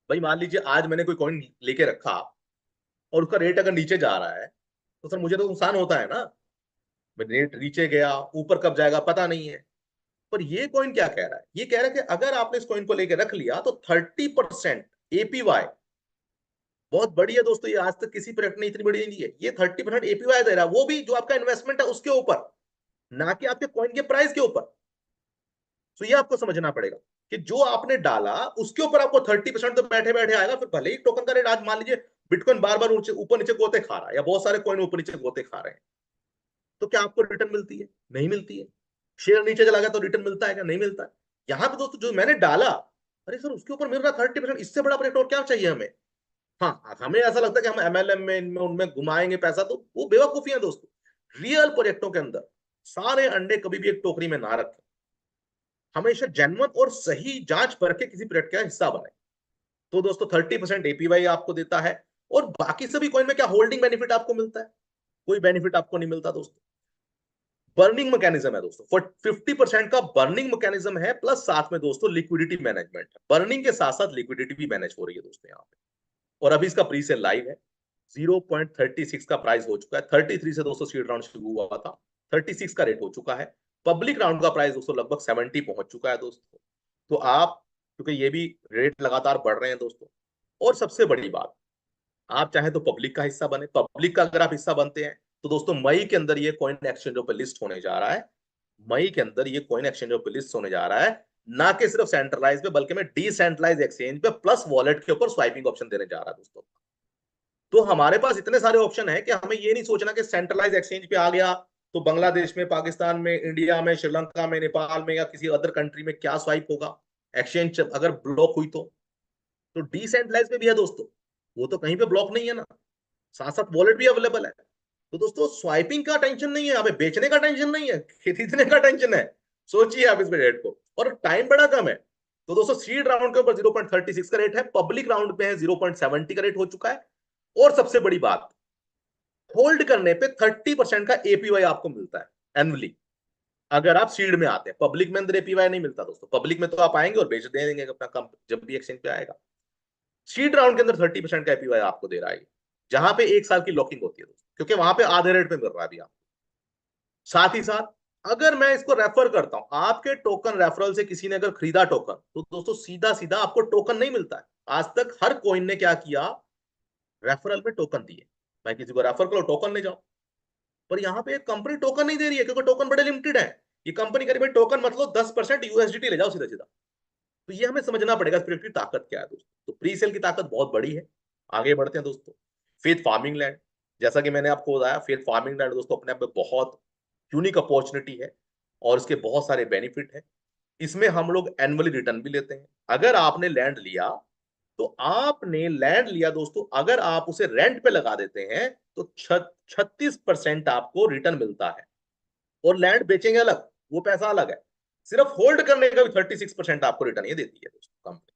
भाई मान लीजिए आज मैंने कोई कॉइन लेके रखा और उसका रेट अगर नीचे जा रहा है, तो सर मुझे तो नुकसान होता है ना। रेट नीचे गया, ऊपर कब जाएगा पता नहीं है। पर ये कॉइन क्या कह रहा है, ये कह रहा है कि अगर आपने इस कॉइन को लेकर रख लिया तो 30% एपीवाई, बहुत बड़ी है दोस्तों, ये आज तक किसी प्रोजेक्ट ने इतनी बड़ी नहीं है। ये 30% एपीवाई दे रहा है, वो भी जो आपका इन्वेस्टमेंट है उसके ऊपर, ना कि आपके कॉइन के प्राइस के ऊपर। तो ये आपको समझना पड़ेगा कि जो आपने डाला उसके ऊपर आपको 30% तो बैठे बैठे आएगा। फिर भले ही टोकन का रेट आज मान लीजिए बिटकॉइन बार बार ऊपर नीचे गोते खा रहा है, या बहुत सारे कॉइन ऊपर नीचे गोते खा रहे हैं, तो क्या आपको रिटर्न मिलती है? नहीं मिलती है। शेयर नीचे चला गया तो रिटर्न मिलता है क्या? नहीं मिलता है। यहाँ पे दोस्तों जो मैंने डाला, अरे सर उसके ऊपर मिल रहा 30%, इससे बड़ा प्रोजेक्ट और क्या चाहिए हमें? हाँ, हमें ऐसा लगता है कि हम एमएलएम में इनमें उनमें घुमाएंगे पैसा, तो वो बेवकूफी है दोस्तों। रियल प्रोजेक्टों के अंदर सारे अंडे कभी भी एक टोकरी में ना रखें। हमेशा जेन्युइन और सही जांच करके किसी प्रोजेक्ट का हिस्सा बने। तो दोस्तों 30% एपीवाई आपको देता है। और बाकी सभी कॉइन में क्या होल्डिंग बेनिफिट आपको मिलता है? कोई बेनिफिट आपको नहीं मिलता दोस्तों। बर्निंग मैकेनिज्म है दोस्तों, 50% का बर्निंग मैकेनिज्म है, प्लस साथ में दोस्तों लिक्विडिटी मैनेजमेंट है। बर्निंग के साथ साथ लिक्विडिटी भी मैनेज हो रही है दोस्तों यहाँ पे। और अभी इसका प्री सेल लाइव है। 0.36 का प्राइस हो चुका है। 33 से दोस्तों सीड राउंड शुरू हुआ था, 36 का रेट हो चुका है। पब्लिक राउंड का प्राइस दोस्तों लगभग 70 पहुंच चुका है दोस्तों। तो आप, क्योंकि ये भी रेट लगातार बढ़ रहे हैं दोस्तों। और सबसे बड़ी बात, आप चाहे तो पब्लिक का हिस्सा बने। पब्लिक का अगर आप हिस्सा बनते हैं तो दोस्तों मई के अंदर ये कॉइन एक्सचेंजों पे लिस्ट होने जा रहा है। मई के अंदर ये कॉइन एक्सचेंजों पे लिस्ट होने जा रहा है। ना कि सिर्फ सेंट्रलाइज पे, बल्कि मैं डिसेंट्रलाइज एक्सचेंज पे प्लस वॉलेट के ऊपर स्वाइपिंग ऑप्शन देने जा रहा है दोस्तों। तो हमारे पास इतने सारे ऑप्शन है कि हमें ये नहीं सोचना कि सेंट्रलाइज एक्सचेंज पे आ गया तो बांग्लादेश में, पाकिस्तान में, इंडिया में, श्रीलंका में, नेपाल में या किसी अदर कंट्री में क्या स्वाइप होगा। एक्सचेंज अगर ब्लॉक हुई तो डिसेंट्रलाइज पे भी है दोस्तों, वो तो कहीं पे ब्लॉक नहीं है ना। साथ साथ वॉलेट भी अवेलेबल है। तो दोस्तों स्वाइपिंग का टेंशन नहीं है, हमें बेचने का टेंशन नहीं है, खरीदने का टेंशन है। सोचिए आप इस रेट को, और टाइम बड़ा कम है। तो दोस्तों सीड राउंड के ऊपर 0.36 का रेट है, पब्लिक राउंड पे है 0.70 का रेट हो चुका है। और सबसे बड़ी बात, होल्ड करने पे 30% का एपीवाई आपको मिलता है एनुअली, अगर आप सीड में आते हैं। पब्लिक में अंदर एपीवाई नहीं मिलता दोस्तों। पब्लिक में तो आप आएंगे और बेच देंगे अपना कम जब भी एक्सचेंज पे आएगा। सीड राउंड के अंदर 30% का एपीवाई आपको दे रहा है, जहां पे 1 साल की लॉकिंग होती है दोस्तों, क्योंकि वहां पे आधे रेट पे मिल रहा है अभी आपको। साथ ही साथ अगर मैं इसको रेफर करता हूं, आपके टोकन रेफरल से किसी ने अगर खरीदा टोकन, तो दोस्तों सीधा सीधा आपको टोकन नहीं मिलता है। आज तक हर कॉइन ने क्या किया, रेफरल में टोकन दिए। मैं किसी को रेफर करो टोकन ले जाओ। पर यहाँ पे कंपनी टोकन नहीं दे रही है, क्योंकि टोकन बड़े लिमिटेड है। ये कंपनी कह रही है टोकन मतलब 10% यूएसडीटी ले जाओ सीधा सीधा। तो ये हमें समझना पड़ेगा इस प्रोजेक्ट की ताकत क्या है दोस्तों। तो प्री सेल की ताकत बहुत बड़ी है। आगे बढ़ते हैं दोस्तों। फेथ फार्मिंग लैंड, जैसा कि मैंने आपको बताया, फेथ फार्मिंग लैंड दोस्तों अपने आप में बहुत यूनिक अपॉर्चुनिटी है और इसके बहुत सारे बेनिफिट है। इसमें हम लोग एनुअली रिटर्न भी लेते हैं। अगर आपने लैंड लिया, तो आपने लैंड लिया दोस्तों, अगर आप उसे रेंट पे लगा देते हैं तो 36% आपको रिटर्न मिलता है। और लैंड बेचेंगे अलग, वो पैसा अलग है। सिर्फ होल्ड करने का भी 36% आपको रिटर्न ये देती है दोस्तों कंपनी।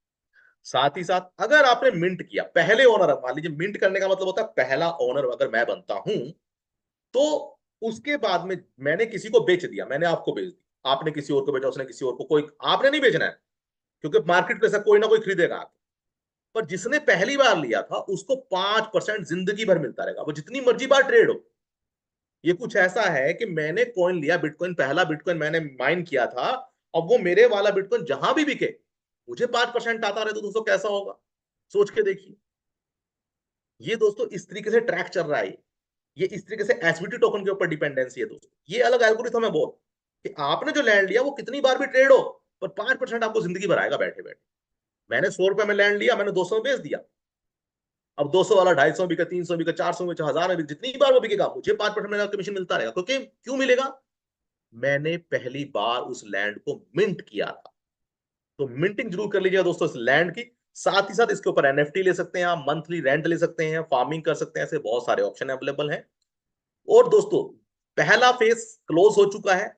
साथ ही साथ अगर आपने मिंट किया, पहले ओनर, मान लीजिए मिंट करने का मतलब होता है पहला ओनर अगर मैं बनता हूं, तो उसके बाद में मैंने किसी को बेच दिया, मैंने आपको बेच दिया, आपने किसी और को बेचा, उसने किसी और को, कोई आपने नहीं बेचना है, क्योंकि मार्केट प्लेस कोई ना कोई खरीदेगा आप। पर जिसने पहली बार लिया था उसको 5% जिंदगी भर मिलता रहेगा, वो जितनी मर्जी बार ट्रेड हो। ये कुछ ऐसा है कि मैंने कॉइन लिया, बिटकॉइन, पहला बिटकॉइन मैंने माइन किया था, अब वो मेरे वाला बिटकॉइन जहां भी बिके मुझे 5% आता रहे, तो दोस्तों कैसा होगा, सोच के देखिए। ये दोस्तों इस तरीके से ट्रैक चल रहा है। ये इस तरीके से एसवीटी टोकन के ऊपर डिपेंडेंसी है दोस्तों। ये अलग एल्गोरिथम है बहुत, कि आपने जो लैंड लिया वो कितनी बार भी ट्रेड हो, पर 5% आपको जिंदगी भर आएगा बैठे बैठे। मैंने 100 रुपए में लैंड लिया, मैंने 200 में बेच दिया। अब 200 वाला 250 बिका, 300 बिका, 400 बिका, 1000 में बिका, जितनी बार वो बिकेगा मुझे 5% मेरा कमीशन मिलता रहेगा। क्योंकि क्यों मिलेगा, मैंने पहली बार उस लैंड को मिंट किया था। तो मिंटिंग जरूर कर लीजिएगा दोस्तों इस लैंड की। साथ ही साथ इसके ऊपर एनएफटी ले सकते हैं आप, मंथली रेंट ले सकते हैं, फार्मिंग कर सकते हैं, ऐसे बहुत सारे ऑप्शन अवेलेबल हैं। और दोस्तों पहला फेज क्लोज हो चुका है,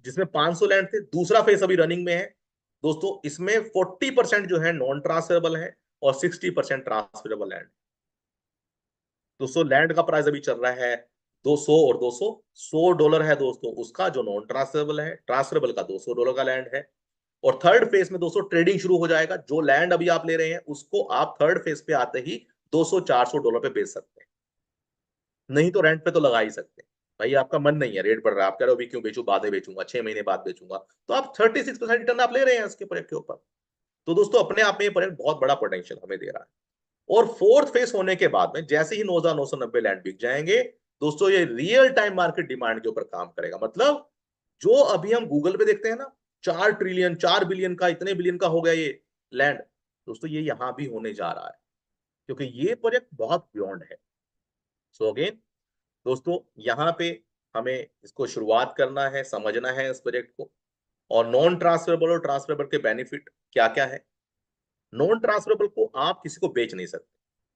जिसमें 500 लैंड थे। दूसरा फेज अभी रनिंग में है दोस्तों। इसमें 40% जो है नॉन ट्रांसफरेबल है और 60% ट्रांसफरेबल लैंड। दोस्तों लैंड का प्राइस अभी चल रहा है 200 और 200, $100 है दोस्तों उसका जो नॉन ट्रांसफरेबल है। ट्रांसफरेबल का $200 का लैंड है। और थर्ड फेज में दोस्तों ट्रेडिंग शुरू हो जाएगा। जो लैंड अभी आप ले रहे हैं उसको आप थर्ड फेज पे आते ही $200-400 पे बेच सकते हैं। नहीं तो रेंट पे तो लगा ही सकते हैं। भाई आपका मन नहीं है, रेट बढ़ रहा है, आप कह रहे हो अभी क्यों बेचूं, बाद में बेचूंगा, 6 महीने बाद बेचूंगा, तो आप 36% रिटर्न आप ले रहे हैं इसके प्रोजेक्ट के ऊपर। तो दोस्तों अपने आप में ये प्रोजेक्ट बहुत बड़ा पोटेंशियल हमें दे रहा है। और फोर्थ फेज होने के बाद में जैसे ही 9,990 लैंड बिक जाएंगे दोस्तों, ये रियल टाइम मार्केट डिमांड के ऊपर काम करेगा। मतलब जो अभी हम गूगल पे देखते हैं ना, 4 ट्रिलियन, 4 बिलियन का, इतने बिलियन का हो गया ये लैंड, दोस्तों ये यहां भी होने जा रहा है, क्योंकि ये प्रोजेक्ट बहुत बियॉन्ड है। सो अगेन दोस्तों यहाँ पे हमें इसको शुरुआत करना है, समझना है इस प्रोजेक्ट को। और नॉन ट्रांसफरेबल और ट्रांसफरेबल के बेनिफिट क्या क्या है। नॉन ट्रांसफरेबल को आप किसी को बेच नहीं सकते,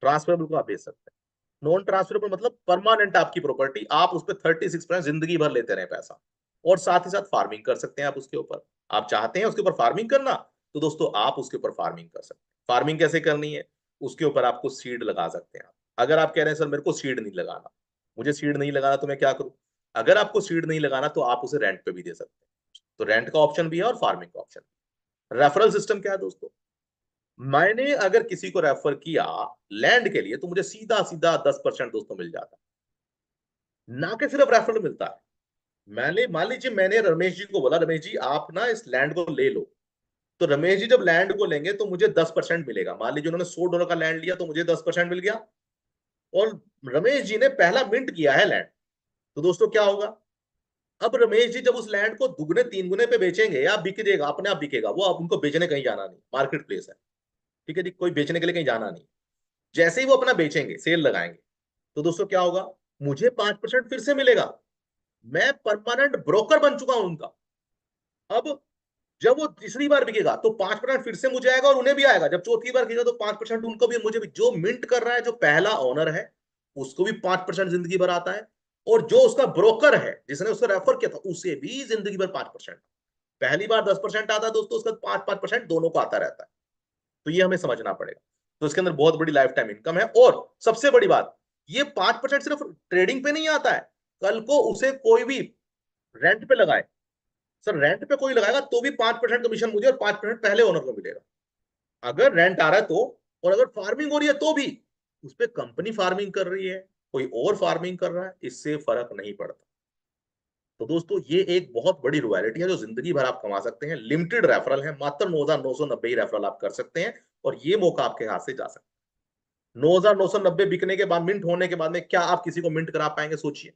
ट्रांसफरेबल को आप बेच सकते हैं। नॉन ट्रांसफरेबल मतलब परमानेंट आपकी प्रॉपर्टी, आप उस पर 36% जिंदगी भर लेते रहे पैसा, और साथ ही साथ फार्मिंग कर सकते हैं आप उसके ऊपर। आप चाहते हैं उसके ऊपर फार्मिंग करना, तो दोस्तों आप उसके ऊपर फार्मिंग कर सकते हैं। फार्मिंग कैसे करनी है, उसके ऊपर आपको सीड लगा सकते हैं आप। अगर आप कह रहे हैं सर मेरे को सीड नहीं लगाना, मुझे सीड नहीं लगाना, तो मैं क्या करूं। अगर आपको सीड नहीं लगाना तो आप उसे रेंट पे भी दे सकते हैं, तो रेंट का ऑप्शन भी है और फार्मिंग का ऑप्शन। रेफरल सिस्टम क्या है दोस्तों, मैंने अगर किसी को रेफर किया लैंड के लिए, तो मुझे सीधा सीधा 10% दोस्तों मिल जाता है, ना कि सिर्फ रेफरल मिलता है। मैंने मान लीजिए मैंने रमेश जी को बोला, रमेश जी आप ना इस लैंड को ले लो, तो रमेश जी जब लैंड को लेंगे तो मुझे 10% मिलेगा। मान लीजिए उन्होंने $100 का लैंड लिया, तो मुझे 10% मिल गया। और रमेश जी ने पहला मिंट किया है लैंड, तो दोस्तों क्या होगा, अब रमेश जी जब उस लैंड को दुगने तीन गुने पे बेचेंगे या बिक देगा, अपने आप बिकेगा वो, अब उनको बेचने कहीं जाना नहीं, मार्केट प्लेस है, ठीक है जी, कोई बेचने के लिए कहीं जाना नहीं। जैसे ही वो अपना बेचेंगे, सेल लगाएंगे, तो दोस्तों क्या होगा, मुझे 5% फिर से मिलेगा। मैं परमानेंट ब्रोकर बन चुका हूं उनका। अब जब वो तीसरी बार बिकेगा तो 5% फिर से मुझे आएगा और उन्हें भी आएगा। जब चौथी बार बिकेगा तो 5% उनको भी, मुझे भी। जो मिंट कर रहा है, जो पहला ओनर है, उसको भी 5% जिंदगी भर आता है, और जो उसका ब्रोकर है जिसने उसको रेफर किया था, उसे भी जिंदगी भर 5%। पहली बार 10% आता है दोस्तों, उसका 5-5% दोनों को आता रहता है। तो ये हमें समझना पड़ेगा। तो इसके अंदर बहुत बड़ी लाइफ टाइम इनकम है। और सबसे बड़ी बात, ये 5% सिर्फ ट्रेडिंग पे नहीं आता है, कल को उसे कोई भी रेंट पे लगाए, सर रेंट पे कोई लगाएगा तो भी 5% कमीशन मुझे और 5% पहले ओनर को मिलेगा, अगर रेंट आ रहा है तो। और अगर फार्मिंग हो रही है तो भी, उस पर कंपनी फार्मिंग कर रही है, कोई और फार्मिंग कर रहा है, इससे फर्क नहीं पड़ता। तो दोस्तों ये एक बहुत बड़ी रॉयल्टी है जो जिंदगी भर आप कमा सकते हैं। लिमिटेड रेफरल है, मात्र 9,990 ही रेफरल आप कर सकते हैं, और ये मौका आपके हाथ से जा सकता है। 9,990 बिकने के बाद, मिंट होने के बाद में, क्या आप किसी को मिंट करा पाएंगे, सोचिए।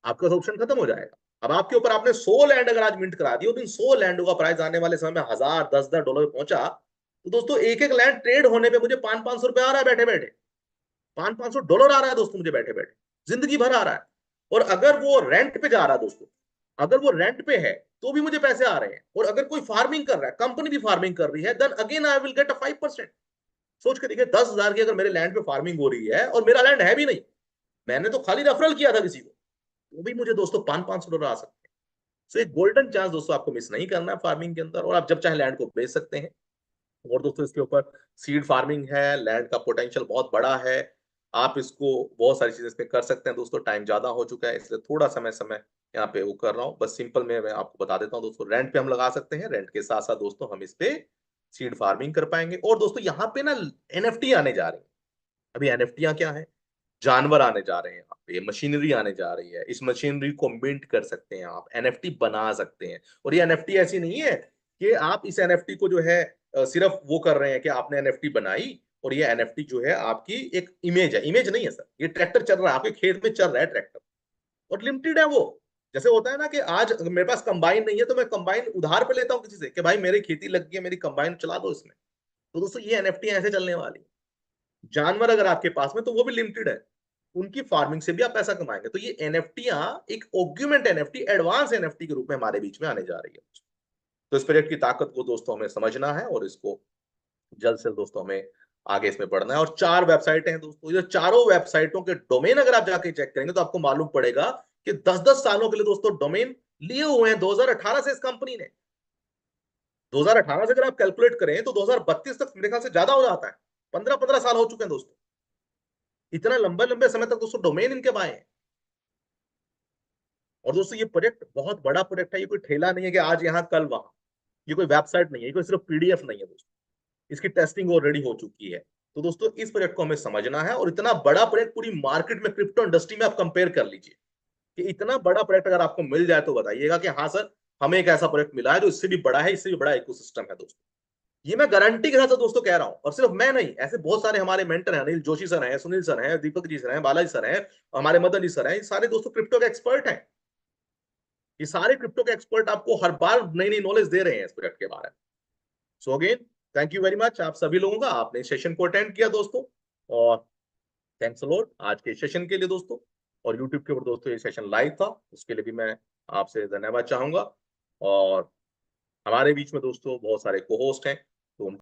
आपका ऑप्शन खत्म हो जाएगा। अब आपके ऊपर, आपने 100 लैंड अगर आज मिंट करा दी और इन 100 लैंड का प्राइस आने वाले समय में 1,000 10,000 डॉलर पहुंचा, तो दोस्तों एक एक लैंड ट्रेड होने पे मुझे 500-500 रुपए आ रहा है बैठे बैठे। 500-500 डॉलर आ रहा है दोस्तों मुझे बैठे बैठे, जिंदगी भर आ रहा है। और अगर वो रेंट पे जा रहा है दोस्तों, अगर वो रेंट पे है तो भी मुझे पैसे आ रहे हैं। और अगर कोई फार्मिंग कर रहा है, कंपनी भी फार्मिंग कर रही है, then again I will get a 5%। सोच के देखिए, 10,000 की अगर मेरे लैंड पे फार्मिंग हो रही है और मेरा लैंड है भी नहीं, मैंने तो खाली रेफरल किया था किसी को, वो भी मुझे दोस्तों 500-500 डॉलर आ सकते हैं। सो एक गोल्डन चांस दोस्तों आपको मिस नहीं करना है फार्मिंग के अंदर, और आप जब चाहे लैंड को बेच सकते हैं। और दोस्तों इसके ऊपर सीड फार्मिंग है, लैंड का पोटेंशियल बहुत बड़ा है, आप इसको बहुत सारी चीजें इसमें कर सकते हैं। दोस्तों टाइम ज्यादा हो चुका है, इसलिए थोड़ा समय यहाँ पे वो कर रहा हूँ, बस सिंपल में मैं आपको बता देता हूँ दोस्तों। रेंट पे हम लगा सकते हैं, रेंट के साथ साथ दोस्तों हम इस पे सीड फार्मिंग कर पाएंगे। और दोस्तों यहाँ पे ना एनएफटी आने जा रहे हैं। अभी एनएफटी क्या है, जानवर आने जा रहे हैं यहाँ पे, मशीनरी आने जा रही है, इस मशीनरी को मिंट कर सकते हैं आप, एनएफटी बना सकते हैं। और ये एनएफटी ऐसी नहीं है कि आप इस एनएफटी को जो है सिर्फ वो कर रहे हैं कि आपने एनएफटी बनाई और ये एनएफटी जो है आपकी एक इमेज है। इमेज नहीं है सर, ये ट्रैक्टर चल रहा है, आपके खेत में चल रहा है ट्रैक्टर, और लिमिटेड है वो। जैसे होता है ना कि आज मेरे पास कंबाइन नहीं है तो मैं कंबाइन उधार पे लेता हूँ किसी से, कि भाई मेरी खेती लग गई है, मेरी कंबाइन चला दो इसमें। तो दोस्तों ये एनएफटी ऐसे चलने वाली है। जानवर अगर आपके पास में, तो वो भी लिमिटेड है, उनकी फार्मिंग से भी आप पैसा कमाएंगे। तो ये एनएफटीआं एक ऑग्यूमेंट एनएफटी, एडवांस एनएफटी के रूप में हमारे बीच में आने जा रही है। तो इस प्रोजेक्ट की ताकत को दोस्तों हमें समझना है, और इसको जल्द से दोस्तों हमें आगे इसमें बढ़ना है। और 4 वेबसाइटें हैं दोस्तों, ये चारों वेबसाइटों के डोमेन अगर आप जाके चेक करेंगे तो आपको मालूम पड़ेगा कि 10-10 सालों के लिए दोस्तों डोमेन लिए हुए हैं 2018 से इस कंपनी ने। 2018 से अगर आप कैलकुलेट करें तो 2032 तक मेरे ख्याल से ज्यादा हो जाता है, 15-15 साल हो चुके हैं दोस्तों। इतना लंबे लंबे समय तक दोस्तों डोमेन इनके पाए हैं। और दोस्तों ये प्रोजेक्ट बहुत बड़ा प्रोजेक्ट है, ये कोई ठेला नहीं है कि आज यहाँ कल वहां। ये कोई वेबसाइट नहीं है, ये कोई सिर्फ पीडीएफ नहीं है दोस्तों, इसकी टेस्टिंग ऑलरेडी हो चुकी है। तो दोस्तों इस प्रोजेक्ट को हमें समझना है, और इतना बड़ा प्रोजेक्ट पूरी मार्केट में, क्रिप्टो इंडस्ट्री में आप कंपेयर कर लीजिए कि इतना बड़ा प्रोजेक्ट अगर आपको मिल जाए तो बताइएगा कि हाँ सर हमें एक ऐसा प्रोजेक्ट मिला है जो इससे भी बड़ा है, इससे भी बड़ा इकोसिस्टम है दोस्तों। ये मैं गारंटी के साथ दोस्तों कह रहा हूं, और सिर्फ मैं नहीं, ऐसे बहुत सारे हमारे मेंटर हैं, अनिल जोशी सर हैं, सुनील सर हैं, दीपक जी सर हैं, बालाजी सर हैं, हमारे मदन जी सर हैं, ये सारे दोस्तों क्रिप्टो के एक्सपर्ट हैं। ये सारे क्रिप्टो के एक्सपर्ट आपको हर बार नई नई नॉलेज दे रहे हैं इस प्रोजेक्ट के बारे में। So again thank you very much आप सभी लोगों का, आपने सेशन को अटेंड किया दोस्तों, और थैंक्स अ लॉट आज के सेशन के लिए दोस्तों। और यूट्यूब के ऊपर दोस्तों ये सेशन लाइव था, उसके लिए भी मैं आपसे धन्यवाद चाहूंगा। और हमारे बीच में दोस्तों बहुत सारे को होस्ट हैं, तो